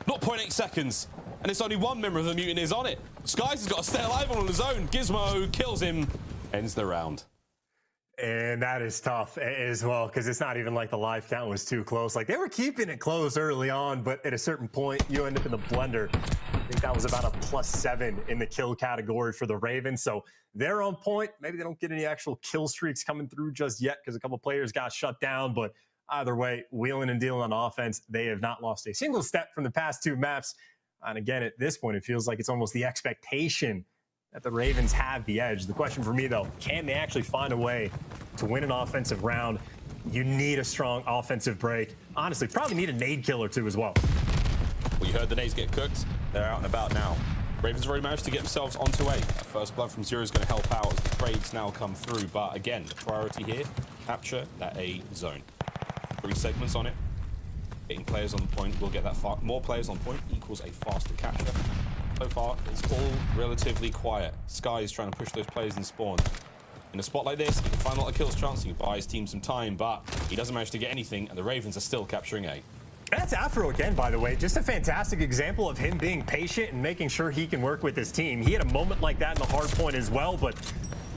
Not 0.8 seconds. And it's only one member of the Mutineers on it. Skies has got to stay alive on his own. Gizmo kills him, ends the round. And that is tough as well, because it's not even like the life count was too close. Like, they were keeping it close early on, but at a certain point, you end up in the blender. I think that was about a +7 in the kill category for the Ravens. So they're on point. Maybe they don't get any actual kill streaks coming through just yet, because a couple players got shut down. But either way, wheeling and dealing on offense, they have not lost a single step from the past 2 maps. And again, at this point, it feels like it's almost the expectation that the Ravens have the edge. The question for me, though, can they actually find a way to win an offensive round? You need a strong offensive break. Honestly, probably need a nade kill or 2 as well. Well, you heard the nades get cooked. They're out and about now. Ravens have already managed to get themselves onto A. That first blood from Zero is going to help out as the trades now come through. But again, the priority here, capture that A zone. 3 segments on it. Getting players on the point will get that far. More players on point equals a faster capture. So far, it's all relatively quiet. Sky is trying to push those players in spawn. In a spot like this, he can find a lot of kills chance. He can buy his team some time, but he doesn't manage to get anything, and the Ravens are still capturing A. That's Afro again, by the way. Just a fantastic example of him being patient and making sure he can work with his team. He had a moment like that in the hard point as well, but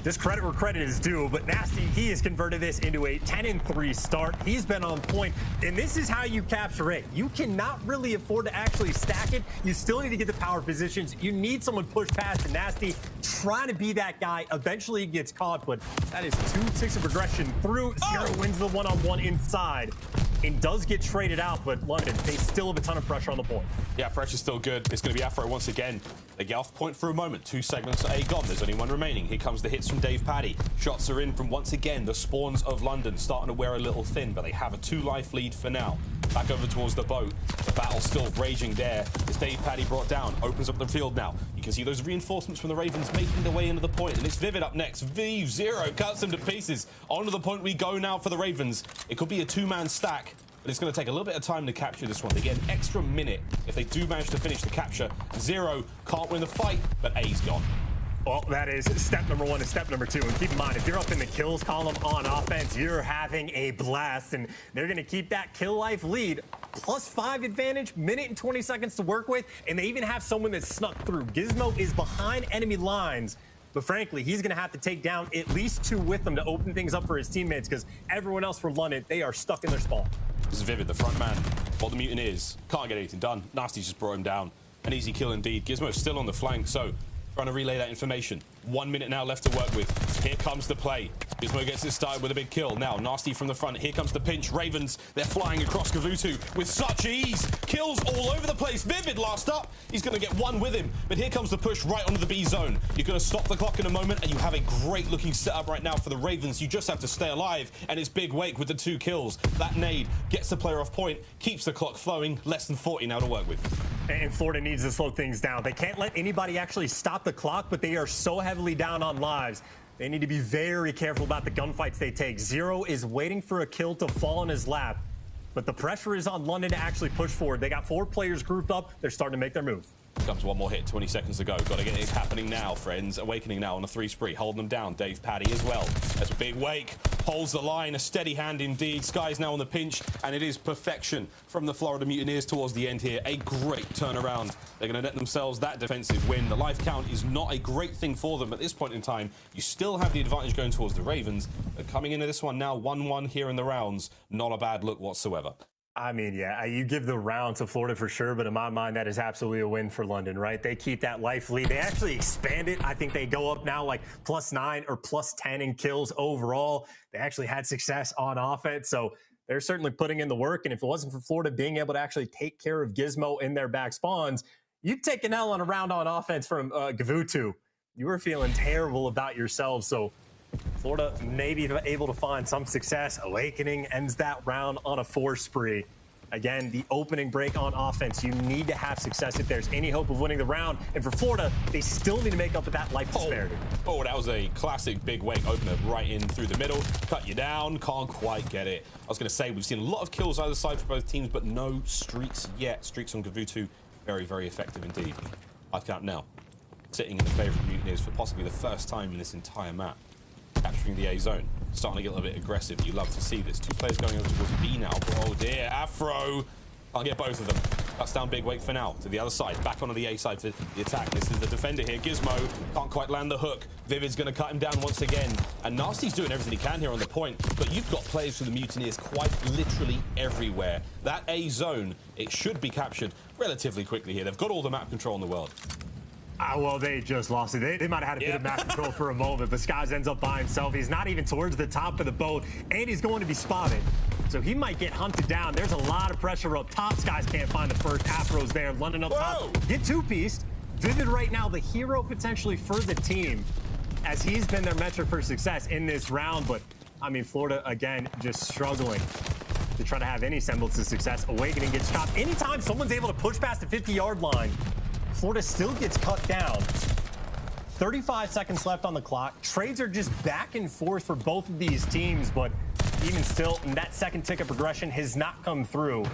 just credit where credit is due. But Nasty, he has converted this into a 10-3 start. He's been on point, and this is how you capture it. You cannot really afford to actually stack it. You still need to get the power positions. You need someone push past, and Nasty trying to be that guy. Eventually he gets caught, but that is 2 ticks of progression through. Zero wins the one-on-one inside. and does get traded out, but London, they still have a ton of pressure on the point. Yeah, pressure's still good. It's going to be Afro once again. They get off point for a moment. 2 segments A gone. There's only 1 remaining. Here comes the hits from DavePaddy. Shots are in from, once again, the spawns of London, starting to wear a little thin, but they have a 2-life lead for now. Back over towards the boat. The battle's still raging there. It's DavePaddy brought down. Opens up the field now. You can see those reinforcements from the Ravens making their way into the point, and it's Vivid up next. Zero cuts them to pieces. Onto the point we go now for the Ravens. It could be a 2-man stack, but it's going to take a little bit of time to capture this one. They get an extra minute if they do manage to finish the capture. Zero can't win the fight, but A's gone. Well, that is step number 1 and step number 2. And keep in mind, if you're up in the kills column on offense, you're having a blast. And they're going to keep that kill life lead. +5 advantage, minute and 20 seconds to work with. And they even have someone that's snuck through. Gizmo is behind enemy lines. But frankly, he's going to have to take down at least 2 with them to open things up for his teammates, because everyone else for London, they are stuck in their spawn. This is Vivid, the front man. While the Mutineers can't get anything done. Nasty just brought him down. An easy kill indeed. Gizmo's still on the flank, so trying to relay that information. 1 minute now left to work with. Here comes the play. Gizmo gets it started with a big kill. Now, Nasty from the front. Here comes the pinch. Ravens, they're flying across Gavutu with such ease. Kills all over the place. Vivid last up. He's going to get 1 with him. But here comes the push right onto the B zone. You're going to stop the clock in a moment, and you have a great looking setup right now for the Ravens. You just have to stay alive, and it's Big Wake with the 2 kills. That nade gets the player off point, keeps the clock flowing. Less than 40 now to work with. And Florida needs to slow things down. They can't let anybody actually stop the clock, but they are so heavily down on lives. They need to be very careful about the gunfights they take. Zero is waiting for a kill to fall in his lap, but the pressure is on London to actually push forward. They got 4 players grouped up. They're starting to make their move. Comes 1 more hit, 20 seconds to go. Got to get it happening now, friends. Awakening now on a 3 spree, holding them down. DavePaddy as well. That's a Big Wake. Holds the line, a steady hand indeed. Sky's now on the pinch, and it is perfection from the Florida Mutineers towards the end here. A great turnaround. They're going to net themselves that defensive win. The life count is not a great thing for them at this point in time. You still have the advantage going towards the Ravens, but coming into this one now 1-1 here in the rounds, not a bad look whatsoever. I mean, yeah, you give the round to Florida for sure, but in my mind, that is absolutely a win for London, right? They keep that life lead. They actually expand it. I think they go up now like +9 or +10 in kills overall. They actually had success on offense, so they're certainly putting in the work. And if it wasn't for Florida being able to actually take care of Gizmo in their back spawns, you'd take an L on a round on offense from Gavutu. You were feeling terrible about yourselves, so Florida may be able to find some success. Awakening ends that round on a 4 spree. Again, the opening break on offense. You need to have success if there's any hope of winning the round. And for Florida, they still need to make up for that life disparity. Oh, that was a classic Big Wake opener right in through the middle. Cut you down, can't quite get it. I was going to say, we've seen a lot of kills either side for both teams, but no streaks yet. Streaks on Gavutu, very, very effective indeed. Life count now sitting in the favor of the Mutineers for possibly the first time in this entire map. Capturing the A zone, starting to get a little bit aggressive. You love to see this. 2 players going over towards B now. Oh dear, Afro can't get both of them. Cuts down Big Wake for now. To the other side, back onto the A side for the attack. This is the defender here. Gizmo can't quite land the hook. Vivid's going to cut him down once again. And Nasty's doing everything he can here on the point. But you've got players for the Mutineers quite literally everywhere. That A zone, it should be captured relatively quickly here. They've got all the map control in the world. Well, they just lost it. They might have had a bit of map control for a moment, but Skies ends up by himself. He's not even towards the top of the boat, and he's going to be spotted. So he might get hunted down. There's a lot of pressure up top. Skies can't find the first. Afro's there. London up top. Get 2-pieced. Vivid right now, the hero potentially for the team, as he's been their metric for success in this round. But, I mean, Florida, again, just struggling to try to have any semblance of success. Awakening gets chopped. Anytime someone's able to push past the 50-yard line, Florida still gets cut down. 35 seconds left on the clock. Trades are just back and forth for both of these teams, but even still, that second tick of progression has not come through.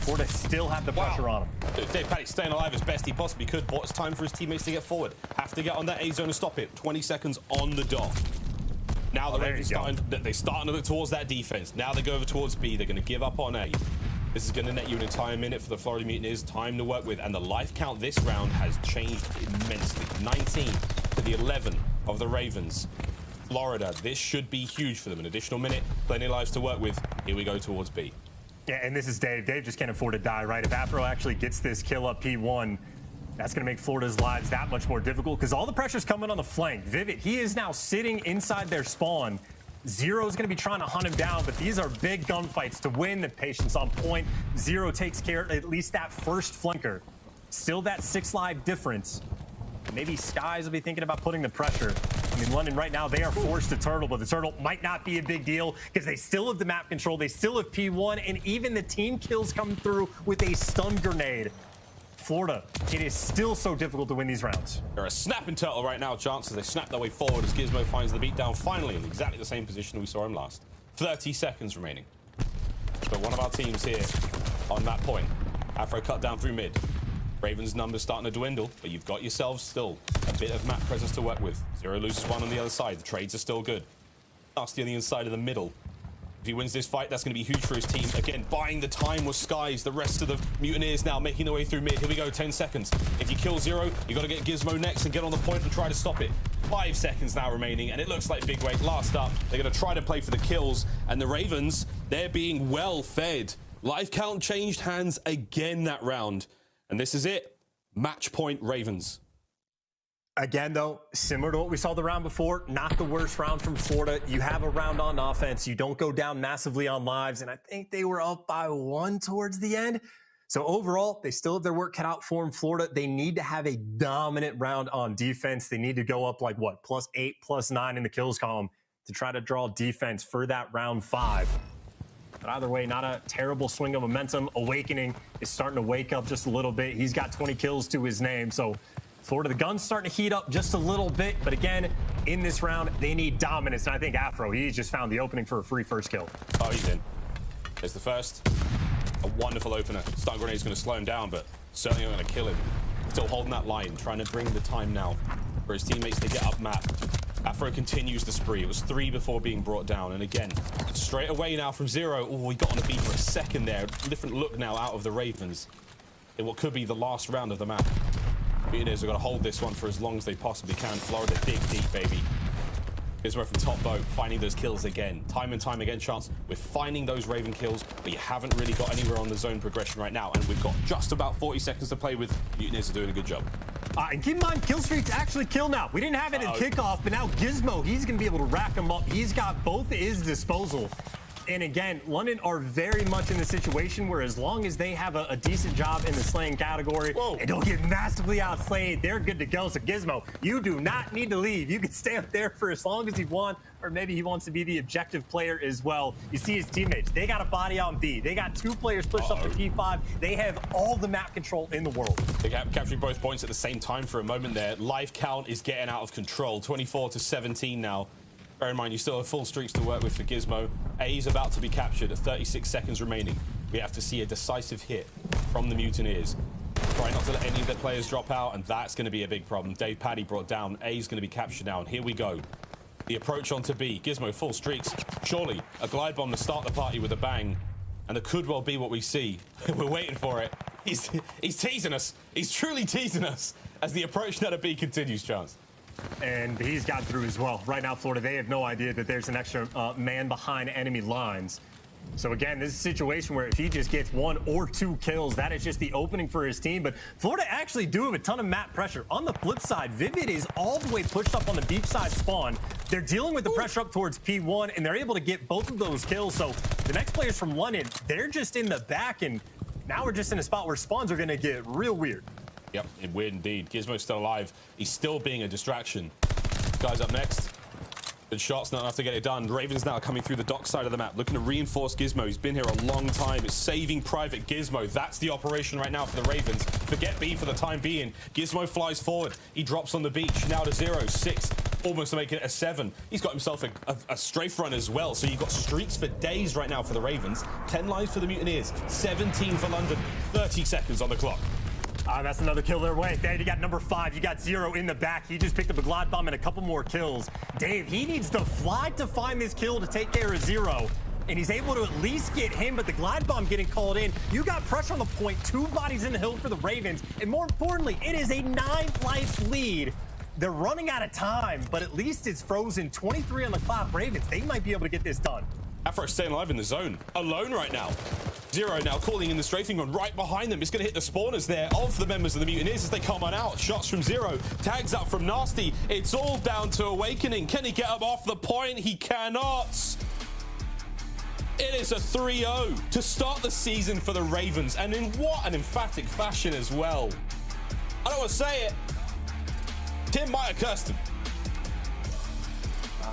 Florida still have the pressure on him. DavePaddy staying alive as best he possibly could, but it's time for his teammates to get forward. Have to get on that A zone and stop it. 20 seconds on the dot. Now the Ravens starting to look towards that defense. Now they go over towards B. They're going to give up on A. This is going to net you an entire minute for the Florida Mutineers. Time to work with. And the life count this round has changed immensely. 19 to the 11 of the Ravens. Florida, this should be huge for them. An additional minute, plenty of lives to work with. Here we go towards B. Yeah, and this is Dave. Dave just can't afford to die, right? If Afro actually gets this kill up P1, that's going to make Florida's lives that much more difficult because all the pressure's coming on the flank. Vivid, he is now sitting inside their spawn. Zero's going to be trying to hunt him down, but these are big gunfights to win. The patience on point. Zero takes care of at least that first flanker. Still that 6 live difference. Maybe Skies will be thinking about putting the pressure. I mean, London right now, they are forced to turtle, but the turtle might not be a big deal because they still have the map control. They still have P1, and even the team kills come through with a stun grenade. Florida, it is still so difficult to win these rounds. They're a snapping turtle right now, chances. They snap their way forward as Gizmo finds the beatdown finally in exactly the same position we saw him last. 30 seconds remaining. But one of our teams here on that point. Afro cut down through mid. Ravens' numbers starting to dwindle, but you've got yourselves still a bit of map presence to work with. Zero loses one on the other side. The trades are still good. Nasty on the inside of the middle. If he wins this fight, that's going to be huge for his team. Again, buying the time with Skies. The rest of the Mutineers now making their way through mid. Here we go, 10 seconds. If you kill Zero, you got to get Gizmo next and get on the point and try to stop it. 5 seconds now remaining, and it looks like Big Wake last up. They're going to try to play for the kills, and the Ravens, they're being well fed. Life count changed hands again that round, and this is it. Match point Ravens. Again, though, similar to what we saw the round before, not the worst round from Florida. You have a round on offense. You don't go down massively on lives, and I think they were up by 1 towards the end. So overall, they still have their work cut out for them. Florida, they need to have a dominant round on defense. They need to go up like, what, +8, +9 in the kills column to try to draw defense for that round 5. But either way, not a terrible swing of momentum. Owakening is starting to wake up just a little bit. He's got 20 kills to his name. So Florida, the gun's starting to heat up just a little bit. But again, in this round, they need dominance. And I think Afro, he just found the opening for a free first kill. Oh, he's in. There's the first. A wonderful opener. Stun grenade's going to slow him down, but certainly not going to kill him. Still holding that line, trying to bring the time now for his teammates to get up map. Afro continues the spree. It was 3 before being brought down. And again, straight away now from Zero. Oh, he got on a beat for a second there. Different look now out of the Ravens in what could be the last round of the map. Mutineers have got to hold this one for as long as they possibly can. Florida dig deep, baby. Gizmo from top boat, finding those kills again. Time and time again, chance. We're finding those Raven kills, but you haven't really got anywhere on the zone progression right now. And we've got just about 40 seconds to play with. Mutineers are doing a good job. And keep in mind, kill streaks actually kill now. We didn't have it in kickoff, but now Gizmo, he's going to be able to rack them up. He's got both at his disposal. And again, London are very much in the situation where as long as they have a decent job in the slaying category and don't get massively outslayed, they're good to go. So Gizmo, you do not need to leave. You can stay up there for as long as you want, or maybe he wants to be the objective player as well. You see his teammates. They got a body on B. They got 2 players pushed up to P5. They have all the map control in the world. They capturing both points at the same time for a moment there. Life count is getting out of control. 24-17 now. Bear in mind, you still have full streaks to work with for Gizmo. A's about to be captured at 36 seconds remaining. We have to see a decisive hit from the Mutineers. Try not to let any of their players drop out, and that's going to be a big problem. Dave Paddy brought down. A's going to be captured now, and here we go. The approach onto B. Gizmo, full streaks. Surely, a glide bomb to start the party with a bang. And it could well be what we see. We're waiting for it. He's teasing us. He's truly teasing us as the approach now to B continues, Chance. And he's got through as well. Right now, Florida, they have no idea that there's an extra man behind enemy lines. So again, this is a situation where if he just gets 1 or 2 kills, that is just the opening for his team. But Florida actually do have a ton of map pressure. On the flip side, Vivid is all the way pushed up on the beachside spawn. They're dealing with the pressure up towards P1, and they're able to get both of those kills. So the next players from London, they're just in the back, and now we're just in a spot where spawns are going to get real weird. Yep, weird indeed. Gizmo's still alive. He's still being a distraction. Guy's up next. Good shots, not enough to get it done. Ravens now coming through the dock side of the map, looking to reinforce Gizmo. He's been here a long time. It's saving Private Gizmo. That's the operation right now for the Ravens. Forget B for the time being. Gizmo flies forward. He drops on the beach. Now to 0, 6, almost to make it a 7. He's got himself a strafe run as well. So you've got streaks for days right now for the Ravens. 10 lives for the Mutineers. 17 for London. 30 seconds on the clock. That's another kill their way. There you got number 5. You got Zero in the back. He just picked up a glide bomb and a couple more kills. Dave, he needs to fly to find this kill to take care of Zero. And he's able to at least get him, but the glide bomb getting called in. You got pressure on the point. 2 bodies in the hill for the Ravens. And more importantly, it is a 9-life lead. They're running out of time, but at least it's frozen. 23 on the clock. Ravens, they might be able to get this done. Afro staying alive in the zone, alone right now. Zero now calling in the strafing run right behind them. It's going to hit the spawners there of the members of the Mutineers as they come on out. Shots from Zero, tags up from Nasty. It's all down to Owakening. Can he get up off the point? He cannot. It is a 3-0 to start the season for the Ravens, and in what an emphatic fashion as well. I don't want to say it. Tim might have cursed him.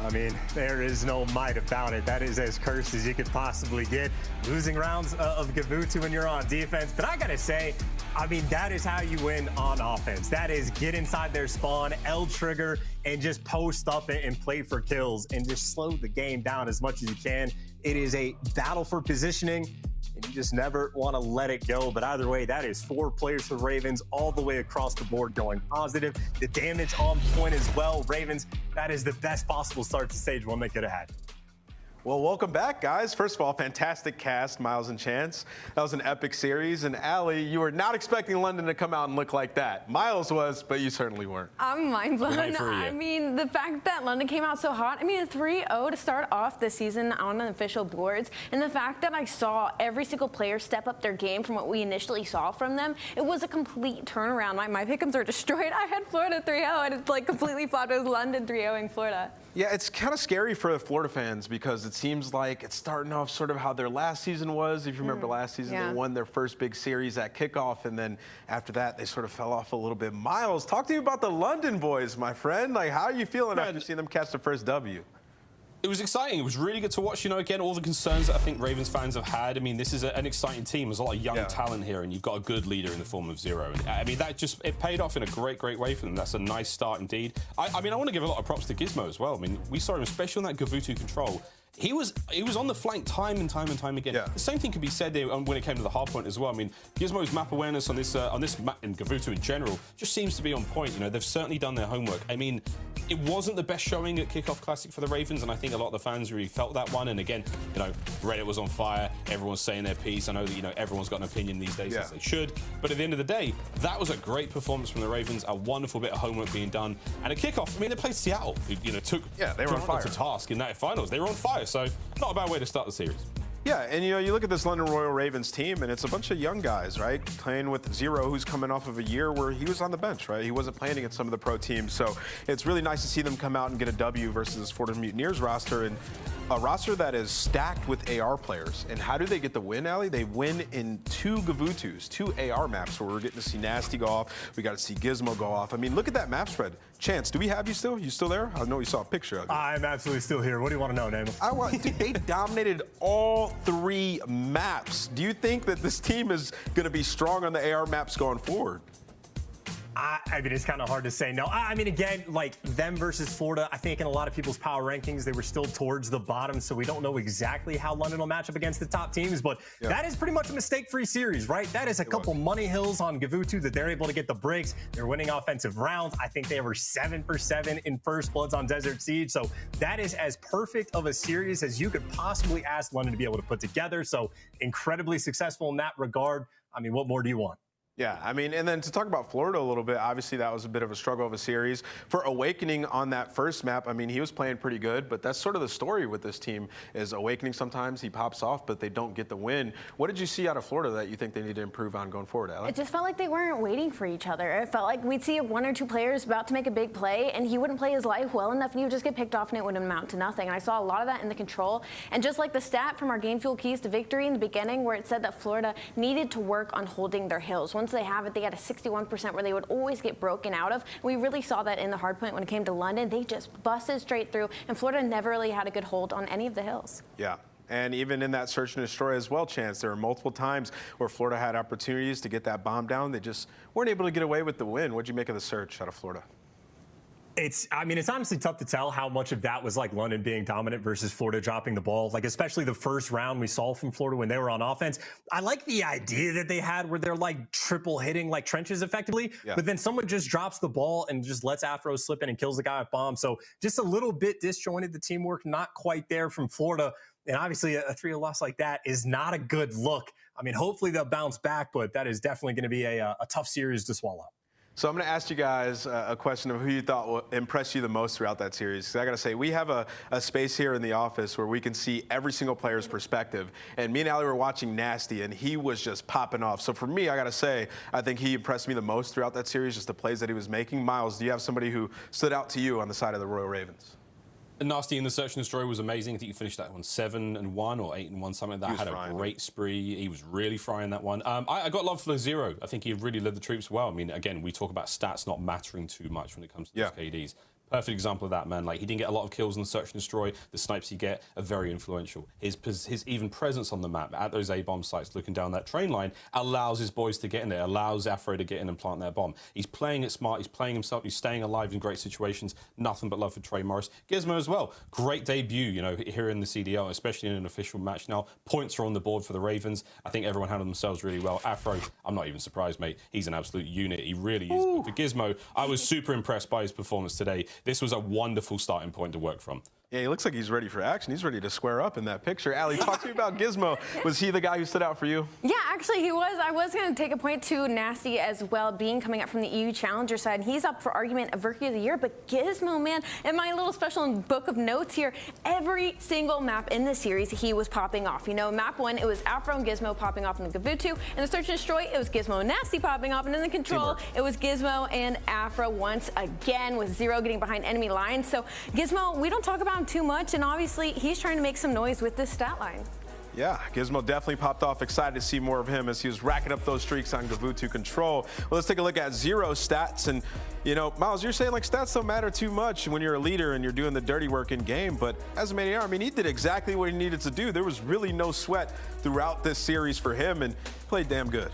I mean, there is no might about it. That is as cursed as you could possibly get. Losing rounds of GVOOTU when you're on defense. But I gotta say, I mean, that is how you win on offense. That is get inside their spawn, L trigger, and just post up and play for kills and just slow the game down as much as you can. It is a battle for positioning, and you just never want to let it go. But either way, that is 4 players for Ravens all the way across the board going positive. The damage on point as well. Ravens, that is the best possible start to stage 1 they could have had. Well, welcome back, guys. First of all, fantastic cast, Miles and Chance. That was an epic series. And aLLeY, you were not expecting London to come out and look like that. Miles was, but you certainly weren't. I'm mind blown. I mean, the fact that London came out so hot. I mean, a 3-0 to start off the season on the official boards. And the fact that I saw every single player step up their game from what we initially saw from them, it was a complete turnaround. My pick-ems are destroyed. I had Florida 3-0, and it's like completely flopped. It was London 3-0ing Florida. Yeah, it's kind of scary for the Florida fans because it seems like it's starting off sort of how their last season was. If you remember last season, they won their first big series at kickoff, and then after that, they sort of fell off a little bit. Miles, talk to me about the London boys, my friend. Like, how are you feeling after seeing them catch the first W? It was exciting. It was really good to watch. You know, again, all the concerns that I think Ravens fans have had. I mean, this is an exciting team. There's a lot of young talent here, and you've got a good leader in the form of Zero. And I mean, that just, it paid off in a great way for them. That's a nice start indeed. I mean, I want to give a lot of props to Gizmo as well. I mean, we saw him, especially on that GVOOTU control. He was on the flank time and time again. The same thing could be said there when it came to the hard point as well. I mean, Gizmo's map awareness on this map in GVOOTU in general just seems to be on point. You know, they've certainly done their homework. I mean, it wasn't the best showing at Kickoff Classic for the Ravens, and I think a lot of the fans really felt that one. And again, you know, Reddit was on fire. Everyone's saying their piece. I know that, you know, everyone's got an opinion these days, as they should. But at the end of the day, that was a great performance from the Ravens. A wonderful bit of homework being done. And at kickoff, I mean, they played Seattle, who, you know, took they were on fire to task in that finals. They were on fire, so not a bad way to start the series. Yeah, and you know, you look at this London Royal Ravens team, and it's a bunch of young guys, right? Playing with Zero, who's coming off of a year where he was on the bench, right? He wasn't playing against some of the pro teams, so it's really nice to see them come out and get a W versus this Florida Mutineers roster, and a roster that is stacked with AR players. And how do they get the win, aLLeY? They win in 2 GVOOTUs, 2 AR maps, where we're getting to see Nasty go off. We got to see Gizmo go off. I mean, look at that map spread. Chance, do we have you still? You still there? I know we saw a picture of you. I'm absolutely still here. What do you want to know, Namo? Dude, they dominated all 3 maps. Do you think that this team is going to be strong on the AR maps going forward? I mean, it's kind of hard to say. No, I mean, again, like them versus Florida, I think in a lot of people's power rankings, they were still towards the bottom, so we don't know exactly how London will match up against the top teams, but that is pretty much a mistake-free series, right? That is a couple money hills on GVOOTU that they're able to get the breaks. They're winning offensive rounds. I think they were 7 for 7 in first bloods on Desert Siege, so that is as perfect of a series as you could possibly ask London to be able to put together, so incredibly successful in that regard. I mean, what more do you want? Yeah, I mean, and then to talk about Florida a little bit, obviously that was a bit of a struggle of a series. For Owakening on that first map, I mean, he was playing pretty good, but that's sort of the story with this team is Owakening sometimes he pops off, but they don't get the win. What did you see out of Florida that you think they need to improve on going forward, aLLeY? It just felt like they weren't waiting for each other. It felt like we'd see 1 or 2 players about to make a big play, and he wouldn't play his life well enough, and he would just get picked off, and it would amount to nothing. And I saw a lot of that in the control. And just like the stat from our game fuel keys to victory in the beginning, where it said that Florida needed to work on holding their hills. Once they have it, they got a 61% where they would always get broken out of. We really saw that in the hard point when it came to London. They just busted straight through, and Florida never really had a good hold on any of the hills. Yeah. And even in that search and destroy as well, Chance, there were multiple times where Florida had opportunities to get that bomb down. They just weren't able to get away with the win. What'd you make of the search out of Florida? I mean, it's honestly tough to tell how much of that was like London being dominant versus Florida dropping the ball. Like, especially the first round we saw from Florida when they were on offense. I like the idea that they had where they're like triple hitting like trenches effectively, but then someone just drops the ball and just lets Afro slip in and kills the guy with bomb. So just a little bit disjointed, the teamwork, not quite there from Florida. And obviously a 3-0 loss like that is not a good look. I mean, hopefully they'll bounce back, but that is definitely going to be a tough series to swallow. So I'm going to ask you guys a question of who you thought impressed you the most throughout that series. Because I got to say, we have a space here in the office where we can see every single player's perspective. And me and aLLeY were watching Nasty, and he was just popping off. So for me, I got to say, I think he impressed me the most throughout that series, just the plays that he was making. Miles, do you have somebody who stood out to you on the side of the Royal Ravens? Nasty in the Search and Destroy was amazing. I think you finished that one 7-1 or 8-1, something like that. Had a great spree. He was really frying that one. I got love for Zero. I think he really led the troops well. I mean, again, we talk about stats not mattering too much when it comes to those KDs. Perfect example of that, man. Like, he didn't get a lot of kills in the Search and Destroy. The snipes he get are very influential. His even presence on the map at those A-bomb sites looking down that train line allows his boys to get in there, allows Afro to get in and plant their bomb. He's playing it smart. He's playing himself. He's staying alive in great situations. Nothing but love for Trey Morris. Gizmo as well. Great debut, you know, here in the CDL, especially in an official match now. Points are on the board for the Ravens. I think everyone handled themselves really well. Afro, I'm not even surprised, mate. He's an absolute unit. He really is. But for Gizmo, I was super impressed by his performance today. This was a wonderful starting point to work from. Yeah, he looks like he's ready for action. He's ready to square up in that picture. aLLeY, talk to me about Gizmo. Was he the guy who stood out for you? Yeah, actually he was. I was going to take a point to Nasty as well, being coming up from the EU Challenger side. He's up for argument of Rookie of the Year, but Gizmo, man, in my little special book of notes here, every single map in the series he was popping off. You know, map 1, it was Afro and Gizmo popping off in the Gavutu. In the Search and Destroy, it was Gizmo and Nasty popping off. And in the Control, it was Gizmo and Afro once again, with Zero getting behind enemy lines. So Gizmo, we don't talk about him too much, and obviously he's trying to make some noise with this stat line. Yeah, Gizmo definitely popped off. Excited to see more of him as he was racking up those streaks on Gavutu Control. Well, let's take a look at Zero stats. And, you know, Miles, you're saying, like, stats don't matter too much when you're a leader and you're doing the dirty work in game. But as a Maniac, I mean, he did exactly what he needed to do. There was really no sweat throughout this series for him, and played damn good.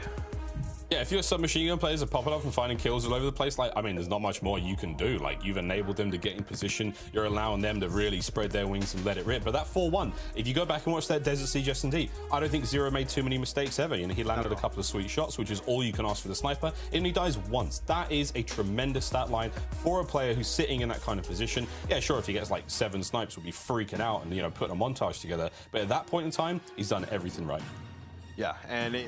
Yeah, if your submachine gun players are popping off and finding kills all over the place, like, I mean, there's not much more you can do. Like, you've enabled them to get in position. You're allowing them to really spread their wings and let it rip. But that 4-1, if you go back and watch that Desert Siege S&D, I don't think Zero made too many mistakes ever. You know, he landed a couple of sweet shots, which is all you can ask for the sniper, and he dies once. That is a tremendous stat line for a player who's sitting in that kind of position. Yeah, sure, if he gets like 7 snipes, we'll be freaking out and, you know, putting a montage together. But at that point in time, he's done everything right. Yeah, and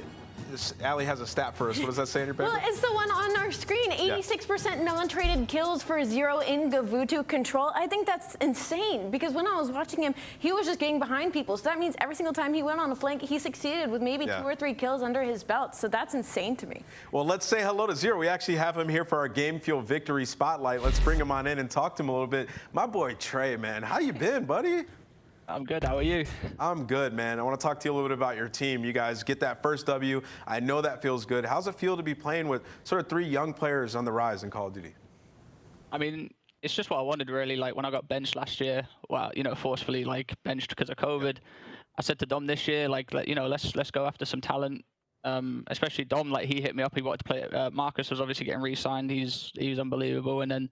aLLeY has a stat for us. What does that say in your paper? Well, it's the one on our screen. 86% non-traded kills for Zero in Gavutu Control. I think that's insane, because when I was watching him, he was just getting behind people. So that means every single time he went on a flank, he succeeded with maybe 2 or 3 kills under his belt. So that's insane to me. Well, let's say hello to Zero. We actually have him here for our Game Fuel Victory Spotlight. Let's bring him on in and talk to him a little bit. My boy Trey, man, how you been, buddy? I'm good. How are you? I'm good, man. I want to talk to you a little bit about your team. You guys get that first W. I know that feels good. How's it feel to be playing with sort of 3 young players on the rise in Call of Duty? I mean, it's just what I wanted, really. Like, when I got benched last year, well, you know, forcefully, like, benched because of COVID, I said to Dom this year, like, you know, let's go after some talent. Especially Dom, like, he hit me up. He wanted to play. Marcus was obviously getting re-signed. He's unbelievable. And then,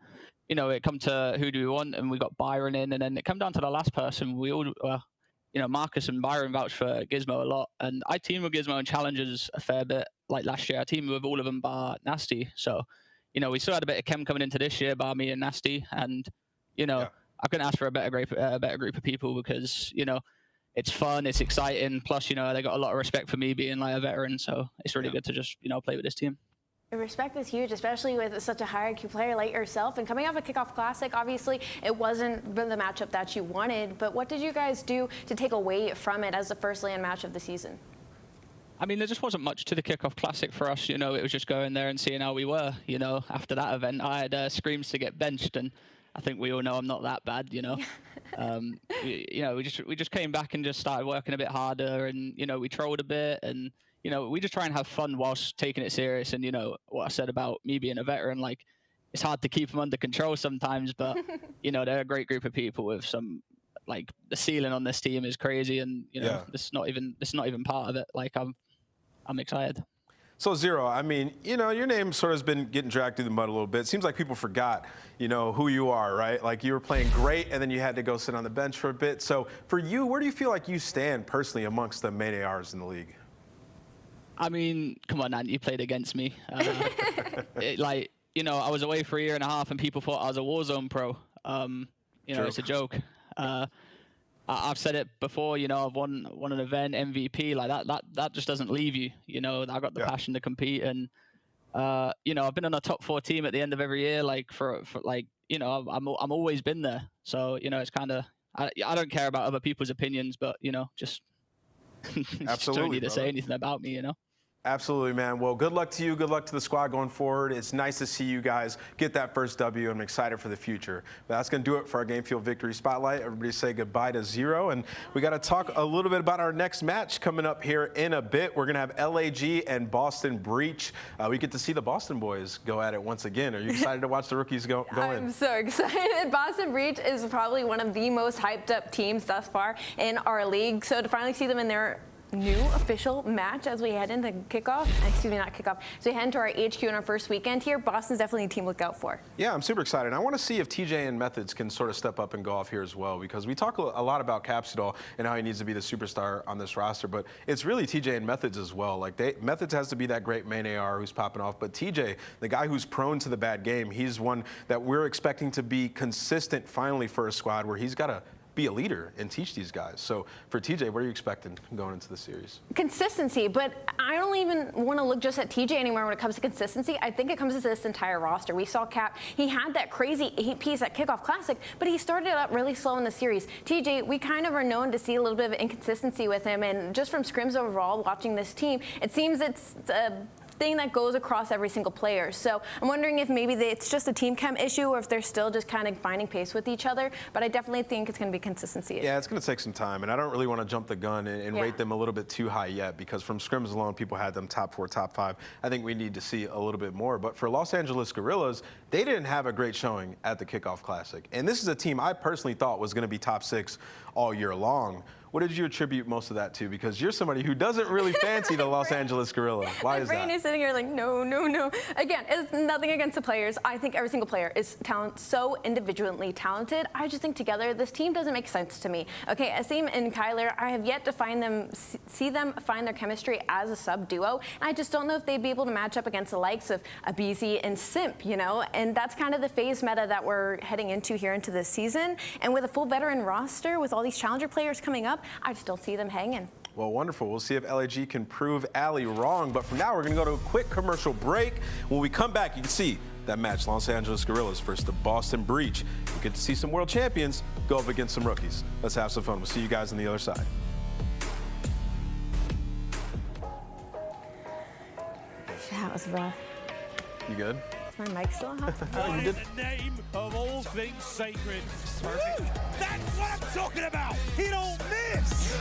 you know, it come to who do we want, and we got Byron in, and then it come down to the last person. We all, you know, Marcus and Byron vouched for Gizmo a lot, and I teamed with Gizmo in challenges a fair bit. Like last year, I teamed with all of them bar Nasty. So, you know, we still had a bit of chem coming into this year, bar me and Nasty, and you know, I couldn't ask for a better group of people, because you know, it's fun, it's exciting. Plus, you know, they got a lot of respect for me being like a veteran, so it's really good to just, you know, play with this team. The respect is huge, especially with such a high IQ player like yourself. And coming off a Kickoff Classic, obviously, it wasn't the matchup that you wanted. But what did you guys do to take away from it as the first LAN match of the season? I mean, there just wasn't much to the Kickoff Classic for us. You know, it was just going there and seeing how we were. You know, after that event, I had screams to get benched, and I think we all know I'm not that bad. You know, you know, we just came back and just started working a bit harder, and you know, we trolled a bit, and you know, we just try and have fun whilst taking it serious. And, you know, what I said about me being a veteran, like, it's hard to keep them under control sometimes, but, you know, they're a great group of people with some, like, the ceiling on this team is crazy. And, you know, this is not even part of it. Like, I'm excited. So, Zero, I mean, you know, your name sort of has been getting dragged through the mud a little bit. It seems like people forgot, you know, who you are, right? Like, you were playing great, and then you had to go sit on the bench for a bit. So, for you, where do you feel like you stand personally amongst the main ARs in the league? I mean, come on, Ant, you played against me. Like, you know, I was away for a year and a half, and people thought I was a Warzone pro. You know, it's a joke. I've said it before. You know, I've won an event MVP. Like that just doesn't leave you. You know, I got the passion to compete, and you know, I've been on a top 4 team at the end of every year, like for like, you know, I'm always been there. So, you know, it's kind of, I don't care about other people's opinions, but, you know, just, just don't need to say anything about me, you know? Absolutely, man. Well, good luck to you. Good luck to the squad going forward. It's nice to see you guys get that first W. I'm excited for the future. But that's going to do it for our Game Field Victory Spotlight. Everybody say goodbye to Zero. And we got to talk a little bit about our next match coming up here in a bit. We're going to have LAG and Boston Breach. We get to see the Boston boys go at it once again. Are you excited to watch the rookies go in? I'm so excited. Boston Breach is probably one of the most hyped up teams thus far in our league. So to finally see them in their new official match as we head into kickoff, excuse me, not kickoff, so we head into our HQ in our first weekend here, Boston's definitely a team to look out for. Yeah, I'm super excited. I want to see if TJ and Methodz can sort of step up and go off here as well, because we talk a lot about Capsidal and how he needs to be the superstar on this roster, but it's really TJ and Methodz as well. Like, Methodz has to be that great main AR who's popping off, but TJ, the guy who's prone to the bad game, he's one that we're expecting to be consistent finally for a squad where he's got to be a leader and teach these guys. So for TJ, what are you expecting going into the series? Consistency, but I don't even want to look just at TJ anymore when it comes to consistency. I think it comes to this entire roster. We saw Cap, he had that crazy 8-piece at Kickoff Classic, but he started up really slow in the series. TJ, we kind of are known to see a little bit of inconsistency with him, and just from scrims overall, watching this team, it seems it's thing that goes across every single player. So I'm wondering if maybe it's just a team chem issue or if they're still just kind of finding pace with each other. But I definitely think it's going to be consistency issue. Yeah, it's going to take some time. And I don't really want to jump the gun and rate them a little bit too high yet, because from scrims alone, people had them top 4, top 5. I think we need to see a little bit more. But for Los Angeles Guerrillas, they didn't have a great showing at the Kickoff Classic. And this is a team I personally thought was going to be top 6 all year long. What did you attribute most of that to? Because you're somebody who doesn't really fancy the Los Angeles Guerrillas. Why is that? My brain is sitting here like, no, no, no. Again, it's nothing against the players. I think every single player is so individually talented. I just think together, this team doesn't make sense to me. Okay, Asim and Kyler, I have yet to see them find their chemistry as a sub duo. And I just don't know if they'd be able to match up against the likes of aBeZy and Simp, you know? And that's kind of the FaZe meta that we're heading into here into this season. And with a full veteran roster, with all these challenger players coming up, I still see them hanging. Well, wonderful. We'll see if LAG can prove aLLeY wrong. But for now, we're going to go to a quick commercial break. When we come back, you can see that match, Los Angeles Guerrillas versus the Boston Breach. You get to see some world champions go up against some rookies. Let's have some fun. We'll see you guys on the other side. That was rough. You good? Is my mic still hot? In the name of all things sacred. That's what I'm talking about. He don't miss.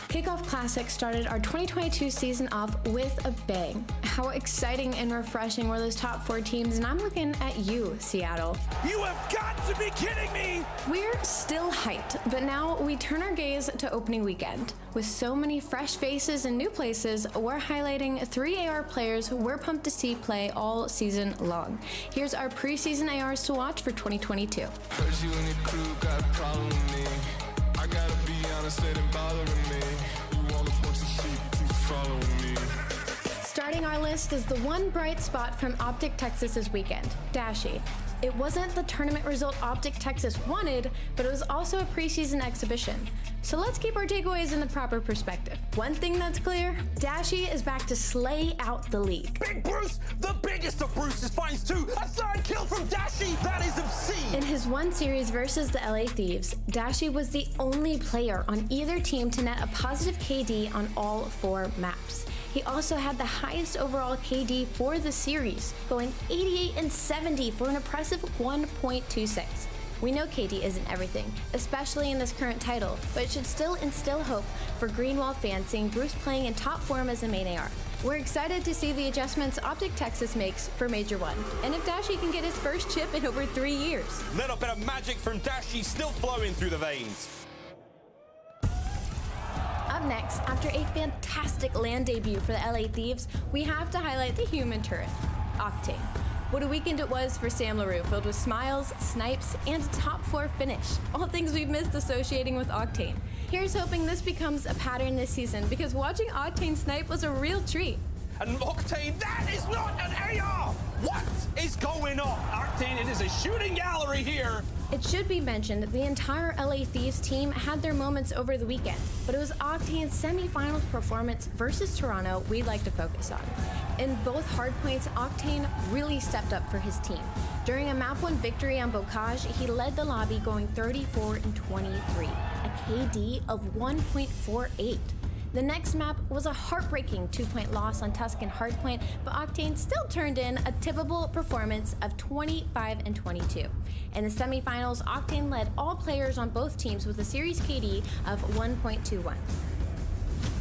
Kickoff Classic started our 2022 season off with a bang. How exciting and refreshing were those top 4 teams, and I'm looking at you, Seattle. You have got to be kidding me! We're still hyped, but now we turn our gaze to opening weekend. With so many fresh faces and new places, we're highlighting 3 AR players we're pumped to see play all season long. Here's our preseason ARs to watch for 2022. Heard you and your crew got a problem with me. I gotta be honest, they didn't bother with me. You want a bunch of sheep, keep following me. Starting our list is the one bright spot from OpTic Texas this weekend, Dashy. It wasn't the tournament result OpTic Texas wanted, but it was also a preseason exhibition. So let's keep our takeaways in the proper perspective. One thing that's clear, Dashy is back to slay out the league. Big Bruce, the biggest of Bruce's finds too. A third kill from Dashy, that is obscene. In his one series versus the LA Thieves, Dashy was the only player on either team to net a positive KD on all 4 maps. He also had the highest overall KD for the series, going 88 and 70 for an impressive 1.26. We know KD isn't everything, especially in this current title, but it should still instill hope for Greenwall fans seeing Bruce playing in top form as a main AR. We're excited to see the adjustments OpTic Texas makes for Major 1, and if Dashy can get his first chip in over 3 years. Little bit of magic from Dashy still flowing through the veins. Up next, after a fantastic LAN debut for the LA Thieves, we have to highlight the human turret, Octane. What a weekend it was for Sam LaRue, filled with smiles, snipes, and a top 4 finish. All things we've missed associating with Octane. Here's hoping this becomes a pattern this season, because watching Octane snipe was a real treat. And Octane, that is not an AR! What is going on? Octane, it is a shooting gallery here. It should be mentioned the entire LA Thieves team had their moments over the weekend, but it was Octane's semifinals performance versus Toronto we'd like to focus on. In both hardpoints, Octane really stepped up for his team. During a map 1 victory on Bocage, he led the lobby going 34 and 23, a KD of 1.48. The next map was a heartbreaking 2-point loss on Tuscan hardpoint, but Octane still turned in a tippable performance of 25 and 22. In the semifinals, Octane led all players on both teams with a series KD of 1.21.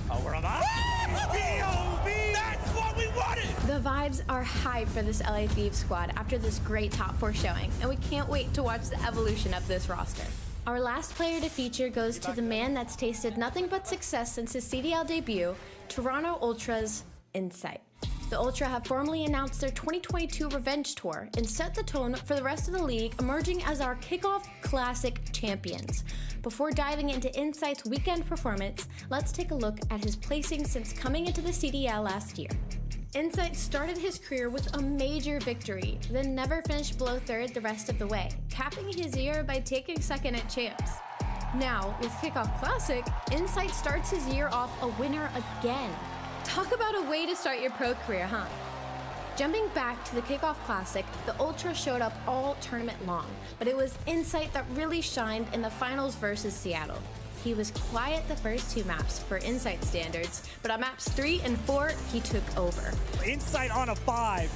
Oh, we're on the POV! That's what we wanted! The vibes are high for this LA Thieves squad after this great top 4 showing, and we can't wait to watch the evolution of this roster. Our last player to feature goes to the man that's tasted nothing but success since his CDL debut, Toronto Ultra's iNsight. The Ultra have formally announced their 2022 Revenge Tour and set the tone for the rest of the league, emerging as our Kickoff Classic champions. Before diving into iNsight's weekend performance, let's take a look at his placing since coming into the CDL last year. iNsight started his career with a major victory, then never finished below 3rd the rest of the way, capping his year by taking 2nd at Champs. Now, with Kickoff Classic, iNsight starts his year off a winner again. Talk about a way to start your pro career, huh? Jumping back to the Kickoff Classic, the Ultra showed up all tournament long, but it was iNsight that really shined in the finals versus Seattle. He was quiet the first 2 maps for iNsight standards, but on maps 3 and 4, he took over. iNsight on a 5.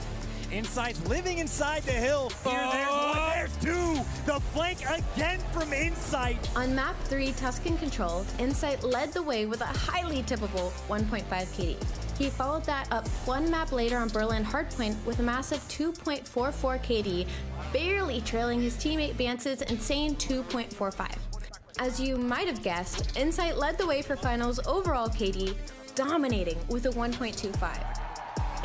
iNsight's living inside the hill. Here, there's 1, there's 2. The flank again from iNsight. On map 3, Tuscan Control, iNsight led the way with a highly tippable 1.5 KD. He followed that up 1 map later on Berlin Hardpoint with a massive 2.44 KD, barely trailing his teammate Vance's insane 2.45. As you might have guessed, iNsight led the way for finals overall KD, dominating with a 1.25.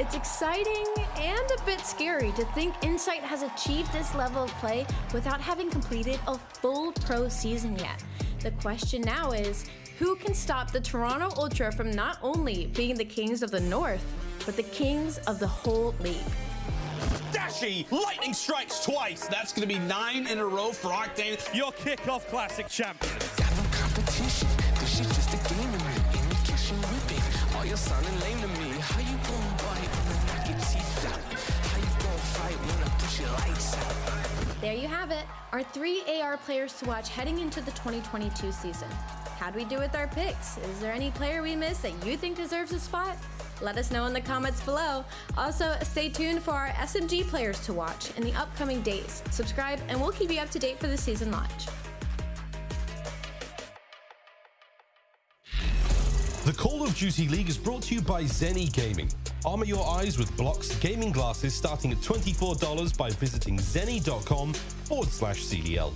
It's exciting and a bit scary to think iNsight has achieved this level of play without having completed a full pro season yet. The question now is, who can stop the Toronto Ultra from not only being the kings of the North, but the kings of the whole league? Dashy, lightning strikes twice. That's going to be 9 in a row for Octane. Your Kickoff Classic champion. Got no competition. This shit just a game to me. In the cash and whipping. All your sounding lame to me. How you gon' bite when I knock your teeth out? How you gon' fight when I push your lights out? There you have it, our 3 AR players to watch heading into the 2022 season. How'd we do with our picks? Is there any player we missed that you think deserves a spot? Let us know in the comments below. Also, stay tuned for our SMG players to watch in the upcoming days. Subscribe and we'll keep you up to date for the season launch. The Call of Duty League is brought to you by Zenny Gaming. Armor your eyes with Block's gaming glasses starting at $24 by visiting zenny.com/CDL.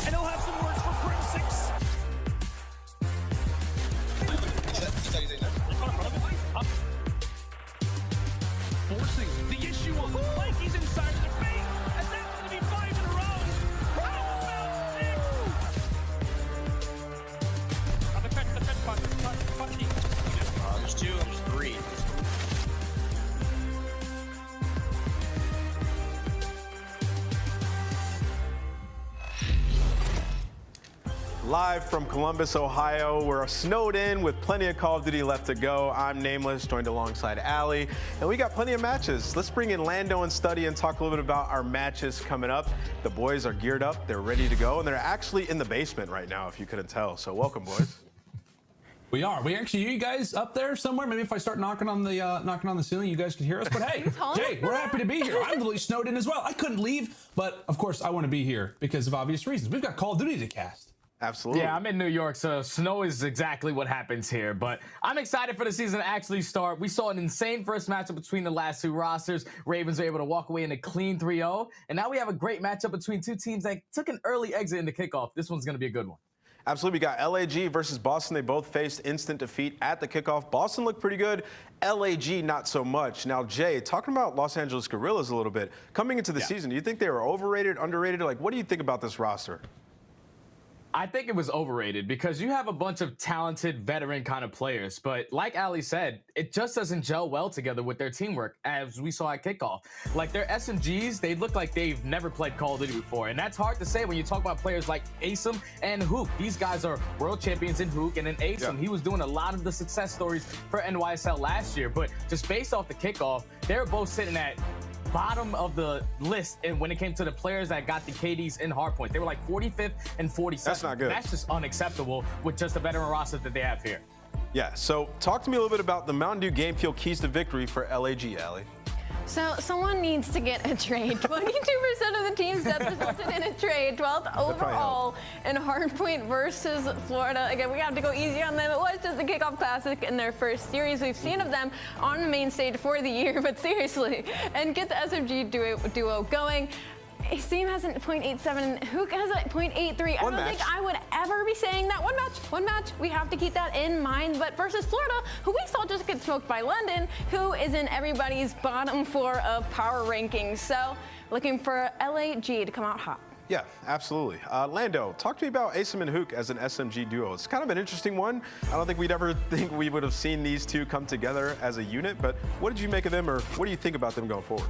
And he'll have some words for Crimsix. Forcing the issue on the flank. He's inside the face, and that's going to be 5 in a row. How about 6? There's 2, there's 3. Live from Columbus, Ohio, we're snowed in with plenty of Call of Duty left to go. I'm Nameless, joined alongside aLLeY, and we got plenty of matches. Let's bring in Lando and Studdy and talk a little bit about our matches coming up. The boys are geared up, they're ready to go, and they're actually in the basement right now, if you couldn't tell. So welcome, boys. We are. We actually, you guys up there somewhere? Maybe if I start knocking on the ceiling, you guys can hear us. But hey, Jay, we're happy to be here. I'm really snowed in as well. I couldn't leave, but of course I want to be here because of obvious reasons. We've got Call of Duty to cast. Absolutely. Yeah, I'm in New York, so snow is exactly what happens here. But I'm excited for the season to actually start. We saw an insane first matchup between the last two rosters. Ravens were able to walk away in a clean 3-0. And now we have a great matchup between two teams that took an early exit in the kickoff. This one's going to be a good one. Absolutely. We got LAG versus Boston. They both faced instant defeat at the kickoff. Boston looked pretty good. LAG not so much. Now, Jay, talking about Los Angeles Guerrillas a little bit, coming into the season, do you think they were overrated, underrated? Like, what do you think about this roster? I think it was overrated because you have a bunch of talented veteran kind of players, but like aLLeY said, it just doesn't gel well together with their teamwork, as we saw at kickoff. Like their SMGs, they look like they've never played Call of Duty before, and that's hard to say when you talk about players like aBeZy and Røkkr. These guys are world champions in Røkkr, and then aBeZy, he was doing a lot of the success stories for NYSL last year, but just based off the kickoff, they were both sitting at bottom of the list, and when it came to the players that got the KDs in hardpoint, they were like 45th and 47th. That's not good. That's just unacceptable with just a veteran roster that they have here. Yeah, so talk to me a little bit about the Mountain Dew game fuel keys to victory for LAG, aLLeY. So someone needs to get a trade. 22% of the teams that resulted in a trade, 12th overall in hardpoint versus Florida. Again, we have to go easy on them. It was just a kickoff classic in their first series we've seen of them on the main stage for the year, but seriously, and get the SMG duo going. His team has a .87, Røkkr has a .83. I don't think I would ever be saying that. One match. We have to keep that in mind. But versus Florida, who we saw just get smoked by London, who is in everybody's bottom 4 of power rankings. So looking for LAG to come out hot. Yeah, absolutely. Lando, talk to me about aBeZy and Røkkr as an SMG duo. It's kind of an interesting one. I don't think we'd ever think we would have seen these two come together as a unit, but what did you make of them, or what do you think about them going forward?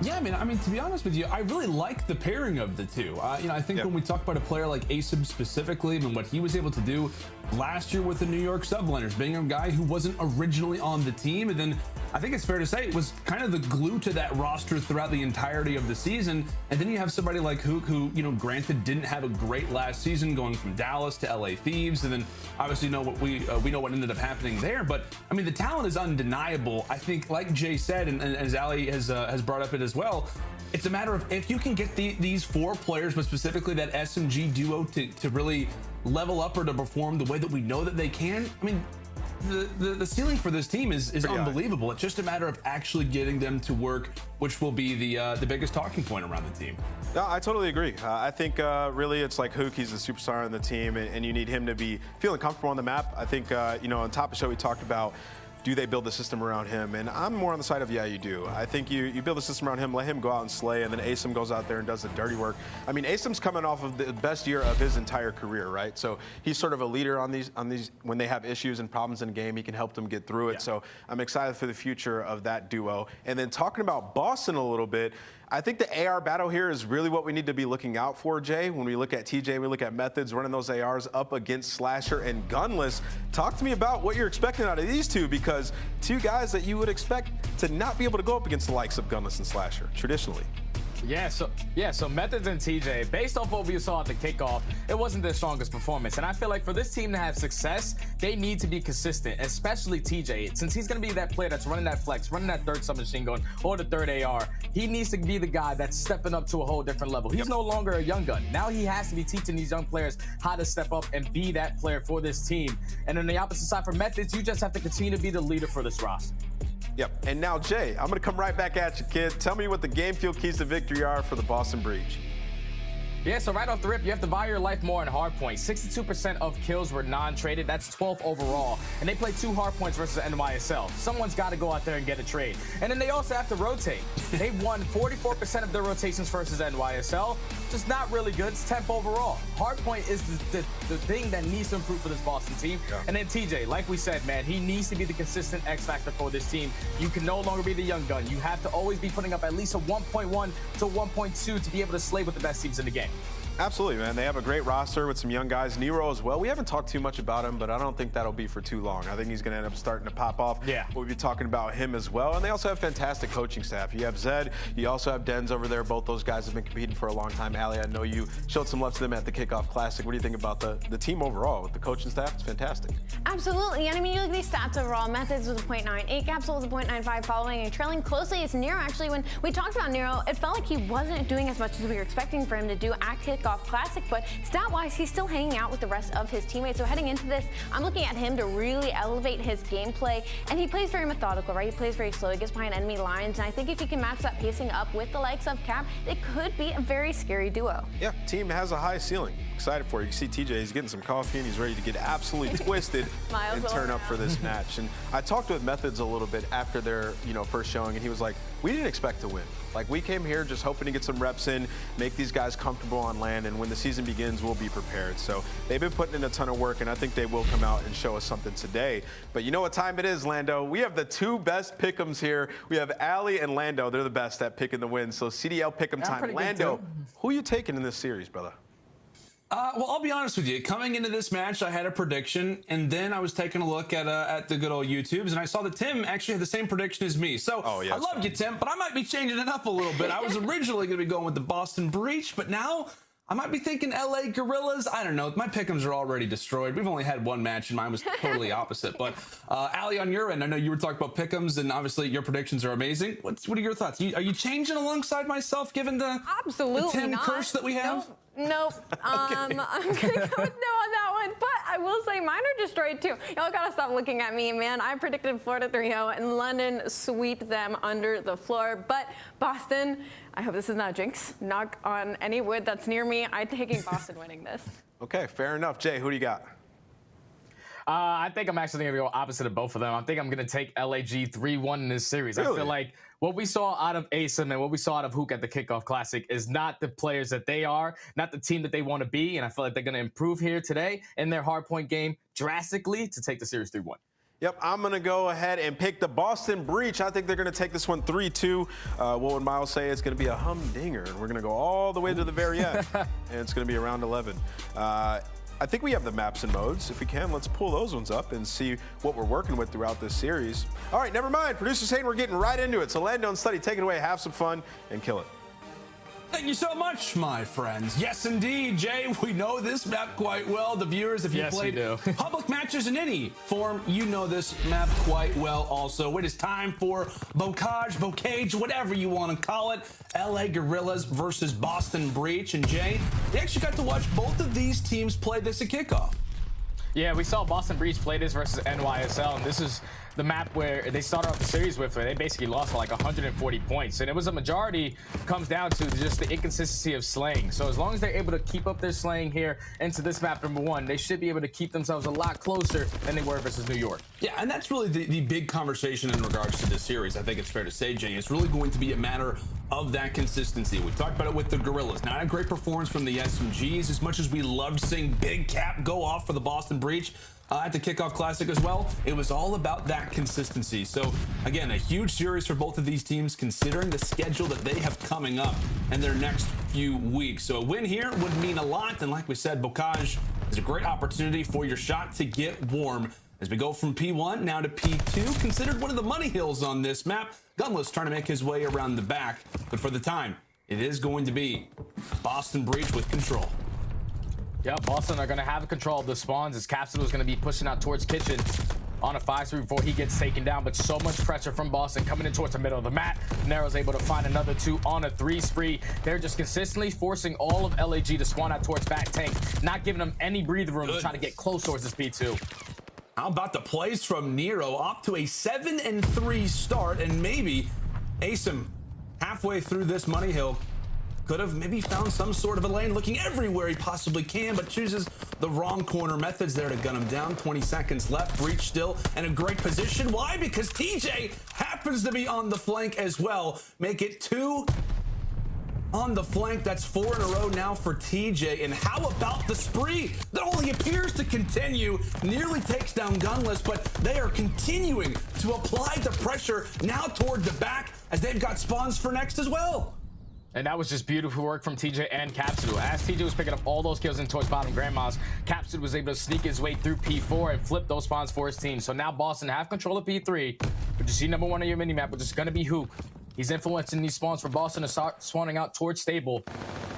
Yeah, I mean, to be honest with you, I really like the pairing of the two. I think when we talk about a player like aBeZy specifically and what he was able to do last year with the New York Subliners, being a guy who wasn't originally on the team, and then I think it's fair to say it was kind of the glue to that roster throughout the entirety of the season. And then you have somebody like Røkkr who, granted didn't have a great last season, going from Dallas to LA Thieves, and then obviously we know what ended up happening there. But I mean, the talent is undeniable. I think, like Jay said, and as aLLeY has brought up it as well, it's a matter of if you can get these 4 players, but specifically that SMG duo to really level up or to perform the way that we know that they can. I mean, the ceiling for this team is unbelievable. It's just a matter of actually getting them to work, which will be the biggest talking point around the team. No, I totally agree. I think really it's like Røkkr, he's the superstar on the team, and you need him to be feeling comfortable on the map. I think, on top of the show we talked about, do they build the system around him? And I'm more on the side of, yeah, you do. I think you build the system around him, let him go out and slay, and then aBeZy goes out there and does the dirty work. I mean, aBeZy's coming off of the best year of his entire career, right? So he's sort of a leader on these when they have issues and problems in the game, he can help them get through it. Yeah. So I'm excited for the future of that duo. And then talking about Boston a little bit, I think the AR battle here is really what we need to be looking out for, Jay. When we look at TJ, we look at Methodz running those ARs up against Slasher and Gunless. Talk to me about what you're expecting out of these two, because two guys that you would expect to not be able to go up against the likes of Gunless and Slasher, traditionally. Yeah, so Methodz and TJ, based off what we saw at the kickoff, it wasn't their strongest performance. And I feel like for this team to have success, they need to be consistent, especially TJ. Since he's going to be that player that's running that flex, running that third submachine gun, or the third AR, he needs to be the guy that's stepping up to a whole different level. He's no longer a young gun. Now he has to be teaching these young players how to step up and be that player for this team. And on the opposite side for Methodz, you just have to continue to be the leader for this roster. Yep, and now Jay, I'm gonna come right back at you, kid. Tell me what the game fuel keys to victory are for the Boston Breach. Yeah, so right off the rip, you have to buy your life more in hardpoint. 62% of kills were non-traded. That's 12 overall. And they played 2 hardpoints versus NYSL. Someone's got to go out there and get a trade. And then they also have to rotate. They won 44% of their rotations versus NYSL. Just not really good. It's 10th overall. Hardpoint is the thing that needs to improve for this Boston team. Yeah. And then TJ, like we said, man, he needs to be the consistent X factor for this team. You can no longer be the young gun. You have to always be putting up at least a 1.1 to 1.2 to be able to slay with the best teams in the game. Absolutely, man. They have a great roster with some young guys. Nero as well. We haven't talked too much about him, but I don't think that'll be for too long. I think he's going to end up starting to pop off. Yeah. We'll be talking about him as well. And they also have fantastic coaching staff. You have Zed. You also have Denz over there. Both those guys have been competing for a long time. aLLeY, I know you showed some love to them at the Kickoff Classic. What do you think about the team overall? With the coaching staff, it's fantastic. Absolutely. And I mean, you look at these stats overall. Methodz was a 0.98. Capsidal was a 0.95. Following and trailing closely is Nero. Actually, when we talked about Nero, it felt like he wasn't doing as much as we were expecting for him to do at Kickoff Classic. But stat-wise, he's still hanging out with the rest of his teammates. So heading into this, I'm looking at him to really elevate his gameplay. And he plays very methodical, right? He plays very slow. He gets behind enemy lines. And I think if he can match that pacing up with the likes of Cap, it could be a very scary duo. Yeah, team has a high ceiling. Excited for it. You see TJ, he's getting some coffee and he's ready to get absolutely twisted and turn up for this match. And I talked with Methodz a little bit after their first showing, and he was like, we didn't expect to win. Like, we came here just hoping to get some reps in, make these guys comfortable on land, and when the season begins, we'll be prepared. So they've been putting in a ton of work, and I think they will come out and show us something today. But you know what time it is, Lando? We have the two best pick-ems here. We have aLLeY and Lando. They're the best at picking the win. So CDL pick-em time. Lando, who are you taking in this series, brother? Well, I'll be honest with you. Coming into this match, I had a prediction, and then I was taking a look at the good old YouTubes, and I saw that Tim actually had the same prediction as me. So I love you, Tim, but I might be changing it up a little bit. I was originally going to be going with the Boston Breach, but now I might be thinking LA Guerrillas. I don't know. My pick'ems are already destroyed. We've only had one match, and mine was totally opposite. But aLLeY, on your end, I know you were talking about pick'ems, and obviously your predictions are amazing. What are your thoughts? Are you changing alongside myself, given the Tim curse that we have? Nope. I'm gonna go with no on that one, but I will say mine are destroyed too. Y'all gotta stop looking at me, man. I predicted Florida 3-0 and London sweep them under the floor. But Boston, I hope this is not a jinx. Knock on any wood that's near me. I'm taking Boston winning this. Okay, fair enough. Jay, who do you got? I think I'm actually going to go opposite of both of them. I think I'm going to take LAG 3-1 in this series. Really? I feel like what we saw out of Asym and what we saw out of Hook at the Kickoff Classic is not the players that they are, not the team that they want to be. And I feel like they're going to improve here today in their hardpoint game drastically to take the series 3-1. Yep, I'm going to go ahead and pick the Boston Breach. I think they're going to take this one 3-2. What would Miles say? It's going to be a humdinger, and we're going to go all the way to the very end, and it's going to be around 11. I think we have the maps and modes. If we can, let's pull those ones up and see what we're working with throughout this series. All right, never mind. Producer saying we're getting right into it. So Lando and Study, take it away, have some fun, and kill it. Thank you so much, my friends. Yes, indeed, Jay. We know this map quite well. The viewers, if you played public matches in any form, you know this map quite well also. It is time for Bocage, whatever you want to call it. LA Guerrillas versus Boston Breach. And Jay, you actually got to watch both of these teams play this at kickoff. Yeah, we saw Boston Breach play this versus NYSL, and this is the map where they started off the series with, where they basically lost like 140 points. And it was a majority comes down to just the inconsistency of slaying. So as long as they're able to keep up their slaying here into this map number one, they should be able to keep themselves a lot closer than they were versus New York. Yeah, and that's really the big conversation in regards to this series. I think it's fair to say, Jay, it's really going to be a matter of that consistency. We talked about it with the Guerrillas. Not a great performance from the SMGs, as much as we loved seeing Big Cap go off for the Boston Breach at the Kickoff Classic as well. It was all about that consistency. So again, a huge series for both of these teams, considering the schedule that they have coming up in their next few weeks. So a win here would mean a lot. And like we said, Bocage is a great opportunity for your shot to get warm as we go from P1 now to P2, considered one of the money hills on this map. Gunless trying to make his way around the back, but for the time, it is going to be Boston Breach with control. Yeah, Boston are going to have control of the spawns as Capsidal is going to be pushing out towards Kitchen on a 5-3 before he gets taken down, but so much pressure from Boston coming in towards the middle of the map. Nero's able to find another 2 on a 3 spree. They're just consistently forcing all of LAG to spawn out towards back tank, not giving them any breathing room to try to get close towards this P2. How about the plays from Nero, up to a 7-3 start, and maybe Asym halfway through this money hill could have maybe found some sort of a lane, looking everywhere he possibly can, but chooses the wrong corner. Methodz there to gun him down. 20 seconds left. Breach still in a great position. Why? Because TJ happens to be on the flank as well. Make it 2 on the flank. That's 4 in a row now for TJ. And how about the spree that only appears to continue? Nearly takes down Gunless, but they are continuing to apply the pressure now toward the back as they've got spawns for next as well. And that was just beautiful work from TJ and Capsidal. As TJ was picking up all those kills in towards bottom grandmas, Capsidal was able to sneak his way through P4 and flip those spawns for his team. So now Boston have control of P3, but you see number 1 on your minimap, which is going to be Hook. He's influencing these spawns for Boston to start spawning out towards stable.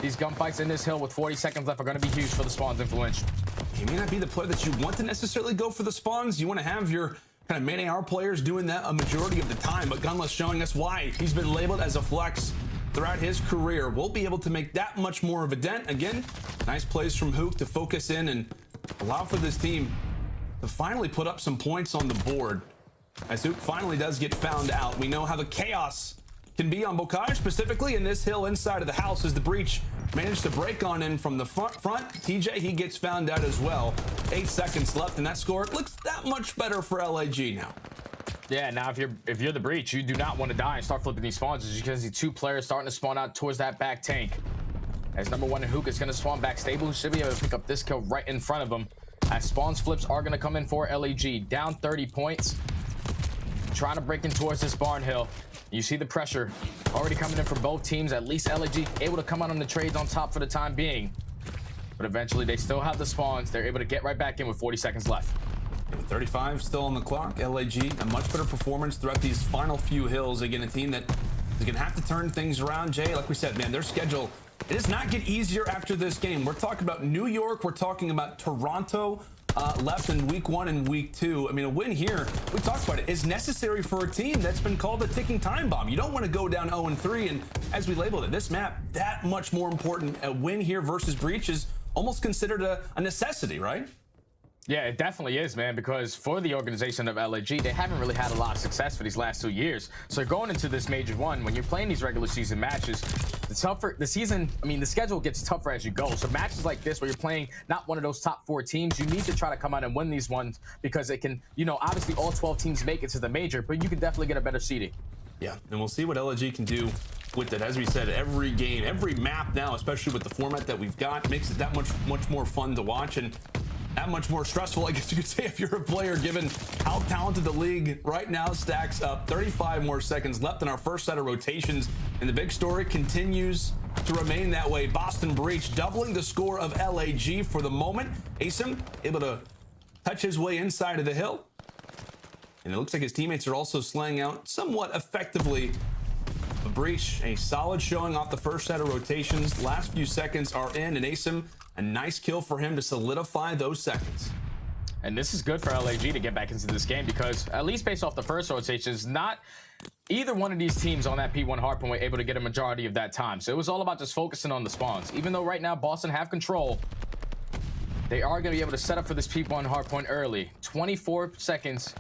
These gunfights in this hill with 40 seconds left are going to be huge for the spawns influential. He may not be the player that you want to necessarily go for the spawns. You want to have your kind of main AR players doing that a majority of the time, but Gunless showing us why he's been labeled as a flex throughout his career. We'll be able to make that much more of a dent. Again, nice plays from Hook to focus in and allow for this team to finally put up some points on the board. As Hook finally does get found out, we know how the chaos can be on Bocage, specifically in this hill inside of the house, as the breach managed to break on in from the front. TJ, he gets found out as well. 8 seconds left, and that score looks that much better for LAG now. Yeah, now if you're the breach, you do not want to die and start flipping these spawns, just because the 2 players starting to spawn out towards that back tank. As number 1 and Hook is going to spawn back stable, should be able to pick up this kill right in front of him. As spawns flips are going to come in for LAG, down 30 points, trying to break in towards this barn hill. You see the pressure already coming in from both teams. At least LAG able to come out on the trades on top for the time being. But eventually they still have the spawns. They're able to get right back in with 40 seconds left. 35 still on the clock. LAG, a much better performance throughout these final few hills. Again, a team that is going to have to turn things around. Jay, like we said, man, their schedule, it does not get easier after this game. We're talking about New York. We're talking about Toronto. Left in week 1 and week 2. I mean, a win here, we talked about it, is necessary for a team that's been called a ticking time bomb. You don't want to go down 0-3, and as we labeled it, this map, that much more important. A win here versus Breach is almost considered a necessity, right? Yeah, it definitely is, man, because for the organization of LAG, they haven't really had a lot of success for these last 2 years. So going into this major one, when you're playing these regular season matches, the schedule gets tougher as you go. So matches like this, where you're playing not one of those top 4 teams, you need to try to come out and win these ones, because it can, obviously all 12 teams make it to the major, but you can definitely get a better seeding. Yeah, and we'll see what LAG can do with it. As we said, every game, every map now, especially with the format that we've got, makes it that much more fun to watch, and that much more stressful, I guess you could say, if you're a player, given how talented the league right now stacks up. 35 more seconds left in our first set of rotations, and the big story continues to remain that way. Boston Breach doubling the score of LAG for the moment. aBeZy able to touch his way inside of the hill, and it looks like his teammates are also slaying out somewhat effectively. The Breach, a solid showing off the first set of rotations. Last few seconds are in, and aBeZy, a nice kill for him to solidify those seconds. And this is good for LAG to get back into this game, because at least based off the first rotations, not either one of these teams on that P1 hardpoint were able to get a majority of that time. So it was all about just focusing on the spawns. Even though right now Boston have control, they are going to be able to set up for this P1 hardpoint early. 24 seconds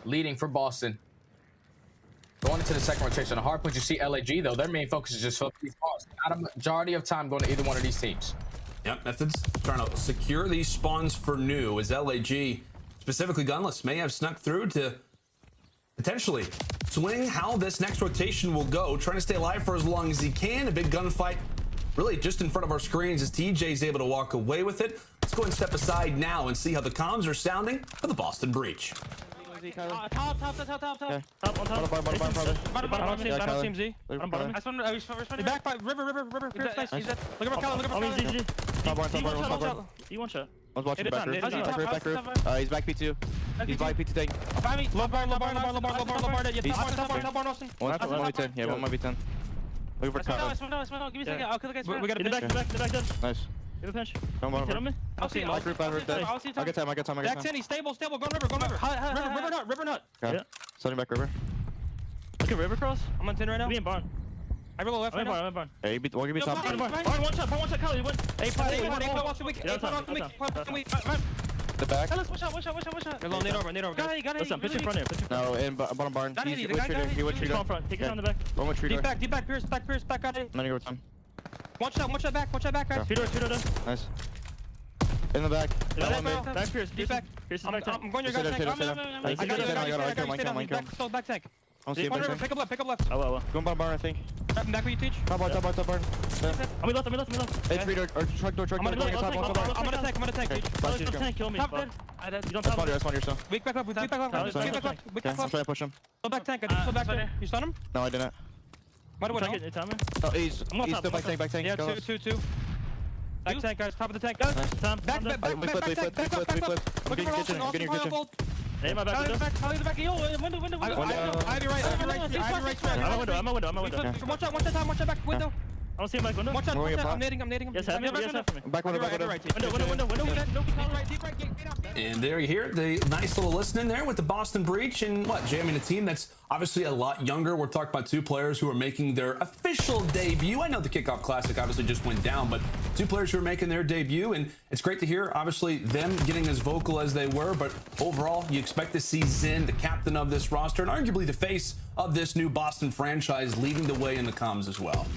leading for Boston. Going into the second rotation on hardpoint, you see LAG, though, their main focus is just for these spawns. Not a majority of time going to either one of these teams. Yep, Methodz trying to secure these spawns for new, as LAG, specifically Gunless, may have snuck through to potentially swing how this next rotation will go, trying to stay alive for as long as he can. A big gunfight really just in front of our screens as TJ's able to walk away with it. Let's go and step aside now and see how the comms are sounding for the Boston Breach. Top. Bottom team Z. Back by River. Look at he one shot. One's watching back roof. He's back P2. He's back P2 tank. Low bar. One might be 10. Yeah, one might be 10. Looking for cover. Give me a second. I'll kill the guy. We got the back. Nice. Give a pinch. Come on. I'll see. Back roof dead. I got time. Back 10, he's stable. Go river nut. Okay. Starting back river. Look at river cross. I'm on 10 right now. We in barn. I roll left right now. I'm barn. Hey, we'll give me top. Barn, one shot, Kelly. The back. Let's push out. They're low, Nero. Got it. Listen, pitch in front here. No, in bottom barn. He would treat Come front. Take it on the back. One with treat. Deep back, Pierce. Back got it. I'm gonna go with time. One shot back, guys. Two door. Nice. In the back. Back Pierce. Deep back. Pierce is back tank. I'm going your guys' tank. I got it. Back tank. I'm seeing back. Pick up left. Oh, well. Going bottom barn, I think. Back where you teach. Top barn. I'm left. Hey, treat or truck door. I'm gonna tank. Tank, kill me. Top dead. You don't That's one yourself. Weak back up. I'm trying to push him. Still back tank. You stun him? No, I didn't. Might have went out. Oh, he's still back tank. Yeah, Go. two. Back tank, guys. Top of the tank. Guys. Time. Back. I'm getting kitchen. Hey, my back. Back. Window. Ivy right. I'm a window. Watch out, back window. I don't see him back window. Watch out. I'm nading him. Yes, have me. Back window. Window. And there you hear it, the nice little listening there with the Boston Breach and jamming a team that's obviously a lot younger. We're talking about two players who are making their official debut. I know the Kickoff Classic obviously just went down, but two players who are making their debut, and it's great to hear, obviously, them getting as vocal as they were, but overall, you expect to see Zen, the captain of this roster, and arguably the face of this new Boston franchise, leading the way in the comms as well.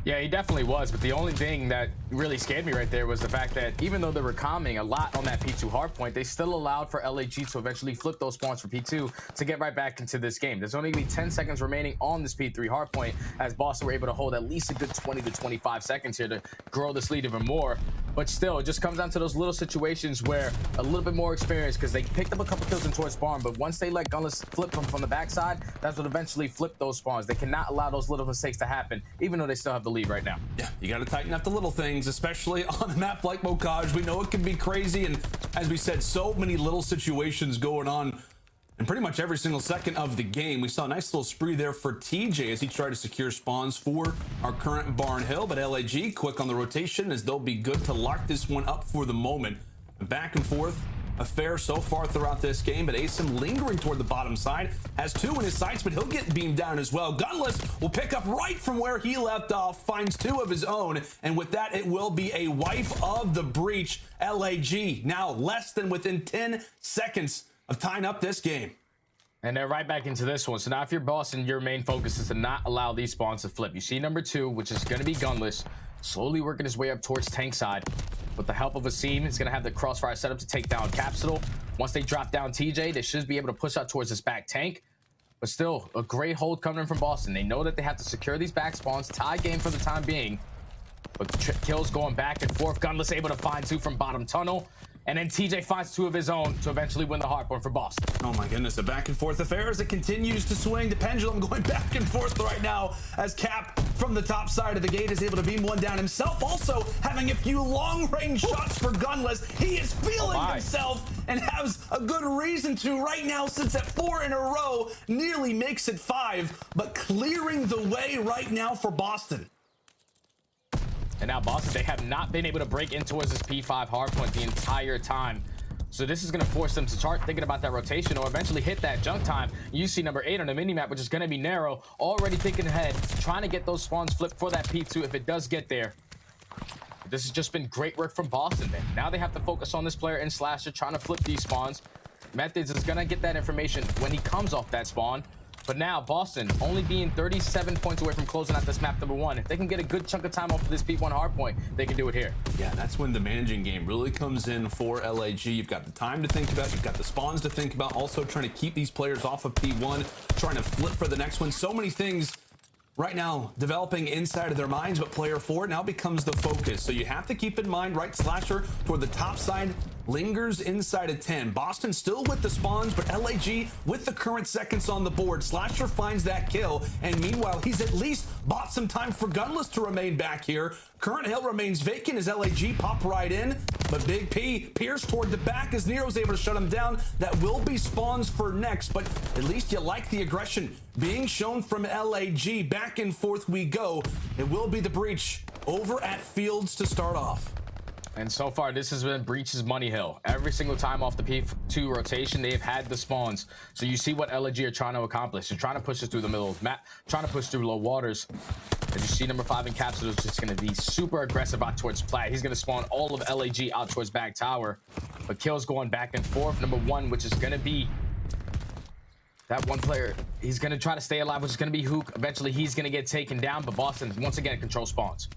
Yeah, he definitely was, but the only thing that really scared me right there was the fact that even though they were calming a lot on that P2 hardpoint, they still allowed for LAG to eventually flip those spawns for P2 to get right back into this game. There's only going to be 10 seconds remaining on this P3 hardpoint, as Boston were able to hold at least a good 20 to 25 seconds here to grow this lead even more. But still, it just comes down to those little situations where a little bit more experience, because they picked up a couple kills in towards spawn, but once they let Gunless flip them from the backside, that's what eventually flipped those spawns. They cannot allow those little mistakes to happen, even though they still have the lead right now. Yeah, you got to tighten up the little things, especially on a map like Mokaj. We know it can be crazy, and as we said, so many little situations going on in pretty much every single second of the game. We saw a nice little spree there for TJ as he tried to secure spawns for our current Barn Hill, but LAG quick on the rotation as they'll be good to lock this one up for the moment. Back and forth affair so far throughout this game, but aBeZy lingering toward the bottom side, has two in his sights, but he'll get beamed down as well. Gunless will pick up right from where he left off, finds two of his own, and with that, it will be a wipe of the Breach. LAG now less than within 10 seconds of tying up this game. And they're right back into this one. So now if you're Boston, your main focus is to not allow these spawns to flip. You see number 2, which is going to be Gunless, slowly working his way up towards tank side. With the help of aBeZy, he's going to have the crossfire set up to take down Capsidal. Once they drop down TJ, they should be able to push out towards this back tank. But still, a great hold coming in from Boston. They know that they have to secure these back spawns, tie game for the time being. But the kills going back and forth. Gunless able to find two from bottom tunnel. And then TJ finds two of his own to eventually win the hardpoint for Boston. Oh my goodness, a back and forth affair as it continues to swing. The pendulum going back and forth right now as Cap from the top side of the gate is able to beam one down himself. Also having a few long range shots for Gunless. He is feeling himself and has a good reason to. Right now sits at 4 in a row, nearly makes it 5, but clearing the way right now for Boston. And now Boston, they have not been able to break in towards this P5 hardpoint the entire time. So this is going to force them to start thinking about that rotation or eventually hit that junk time. You see number 8 on the minimap, which is going to be Nero, already thinking ahead, trying to get those spawns flipped for that P2 if it does get there. But this has just been great work from Boston, man. Now they have to focus on this player in Slasher, trying to flip these spawns. Methodz is going to get that information when he comes off that spawn. But now, Boston only being 37 points away from closing out this map number 1. If they can get a good chunk of time off of this P1 hardpoint, they can do it here. Yeah, that's when the managing game really comes in for LAG. You've got the time to think about, you've got the spawns to think about, also trying to keep these players off of P1, trying to flip for the next one. So many things right now developing inside of their minds, but player 4 now becomes the focus. So you have to keep in mind, right, Slasher toward the top side lingers inside of 10. Boston still with the spawns, but LAG with the current seconds on the board. Slasher finds that kill, and meanwhile, he's at least bought some time for Gunless to remain back here. Current hill remains vacant as LAG pop right in, but Big P pierced toward the back as Nero's able to shut him down. That will be spawns for next, but at least you like the aggression being shown from LAG. Back and forth we go. It will be the Breach over at Fields to start off. And so far, this has been Breach's money hill. Every single time off the P2 rotation, they've had the spawns. So you see what LAG are trying to accomplish. They're trying to push this through the middle of the map, trying to push through low waters. As you see, number 5 in Capsidal is just going to be super aggressive out towards Plat. He's going to spawn all of LAG out towards back tower. But kills going back and forth. Number 1, which is going to be that one player. He's going to try to stay alive, which is going to be Hook. Eventually, he's going to get taken down. But Boston, once again, control spawns.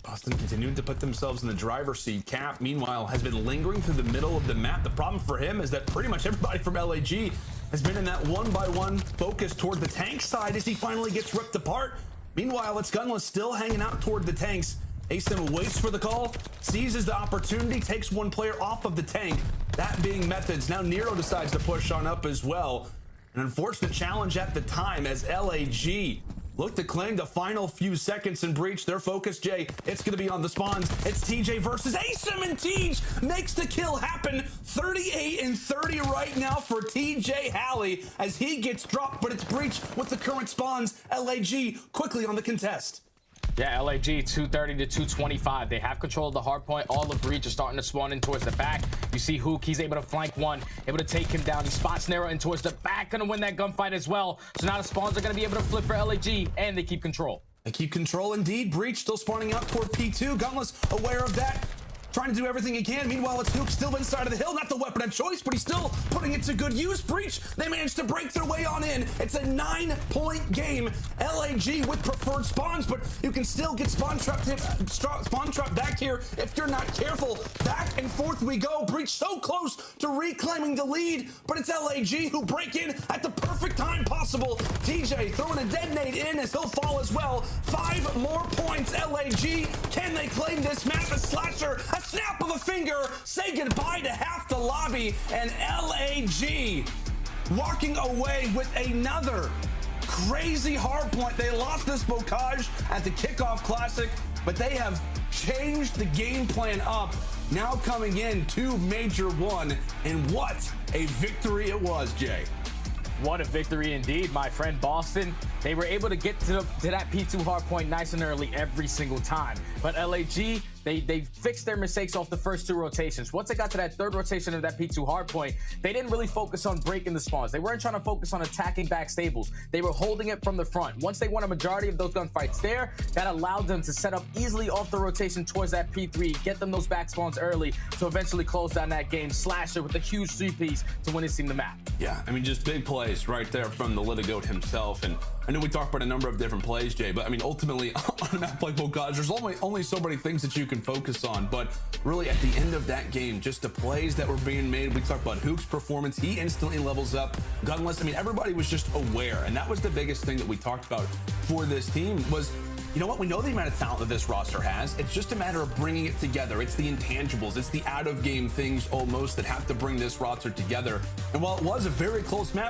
Boston continuing to put themselves in the driver's seat. Cap, meanwhile, has been lingering through the middle of the map. The problem for him is that pretty much everybody from LAG has been in that one-by-one focus toward the tank side as he finally gets ripped apart. Meanwhile, it's Gunless still hanging out toward the tanks. aBeZy waits for the call, seizes the opportunity, takes one player off of the tank, that being Methodz. Now Nero decides to push on up as well. An unfortunate challenge at the time as LAG look to claim the final few seconds in Breach. Their focus, Jay, it's going to be on the spawns. It's TJ versus aSim, and TJ makes the kill happen. 38-30 right now for TJHaly as he gets dropped, but it's Breach with the current spawns. LAG quickly on the contest. Yeah, LAG 230 to 225. They have control of the hard point. All of Breach are starting to spawn in towards the back. You see Hook, he's able to flank one, able to take him down. He spots Nero in towards the back, gonna win that gunfight as well. So now the spawns are gonna be able to flip for LAG, and they keep control. They keep control indeed. Breach still spawning out toward P2. Gunless aware of that, trying to do everything he can. Meanwhile, it's Hook still inside of the hill. Not the weapon of choice, but he's still putting it to good use. Breach, they managed to break their way on in. It's a 9-point game. LAG with preferred spawns, but you can still get spawn trap back here if you're not careful. Back and forth we go. Breach so close to reclaiming the lead, but it's LAG who break in at the perfect time possible. TJ throwing a detonate in as he'll fall as well. 5 more points. LAG, can they claim this map? A slasher, a snap of a finger, say goodbye to half the lobby, and LAG walking away with another crazy hard point. They lost this bocage at the kickoff classic, but they have changed the game plan up. Now coming in to Major 1, and what a victory it was, Jay. What a victory indeed, my friend. Boston, they were able to get to that P2 hard point nice and early every single time. But LAG, they fixed their mistakes off the first 2 rotations. Once they got to that 3rd rotation of that P2 hard point, they didn't really focus on breaking the spawns. They weren't trying to focus on attacking back stables. They were holding it from the front. Once they won a majority of those gunfights there, that allowed them to set up easily off the rotation towards that P3, get them those back spawns early to eventually close down that game. Slasher with a huge 3-piece to win his team the map. Yeah, I mean, just big plays right there from the Litigoat himself. And I know we talked about a number of different plays, Jay, but I mean, ultimately on a map like Bocage, there's only so many things that you can focus on. But really at the end of that game, just the plays that were being made. We talked about Hook's performance. He instantly levels up. Gunless, I mean, everybody was just aware. And that was the biggest thing that we talked about for this team was, you know what? We know the amount of talent that this roster has. It's just a matter of bringing it together. It's the intangibles. It's the out-of-game things almost that have to bring this roster together. And while it was a very close map,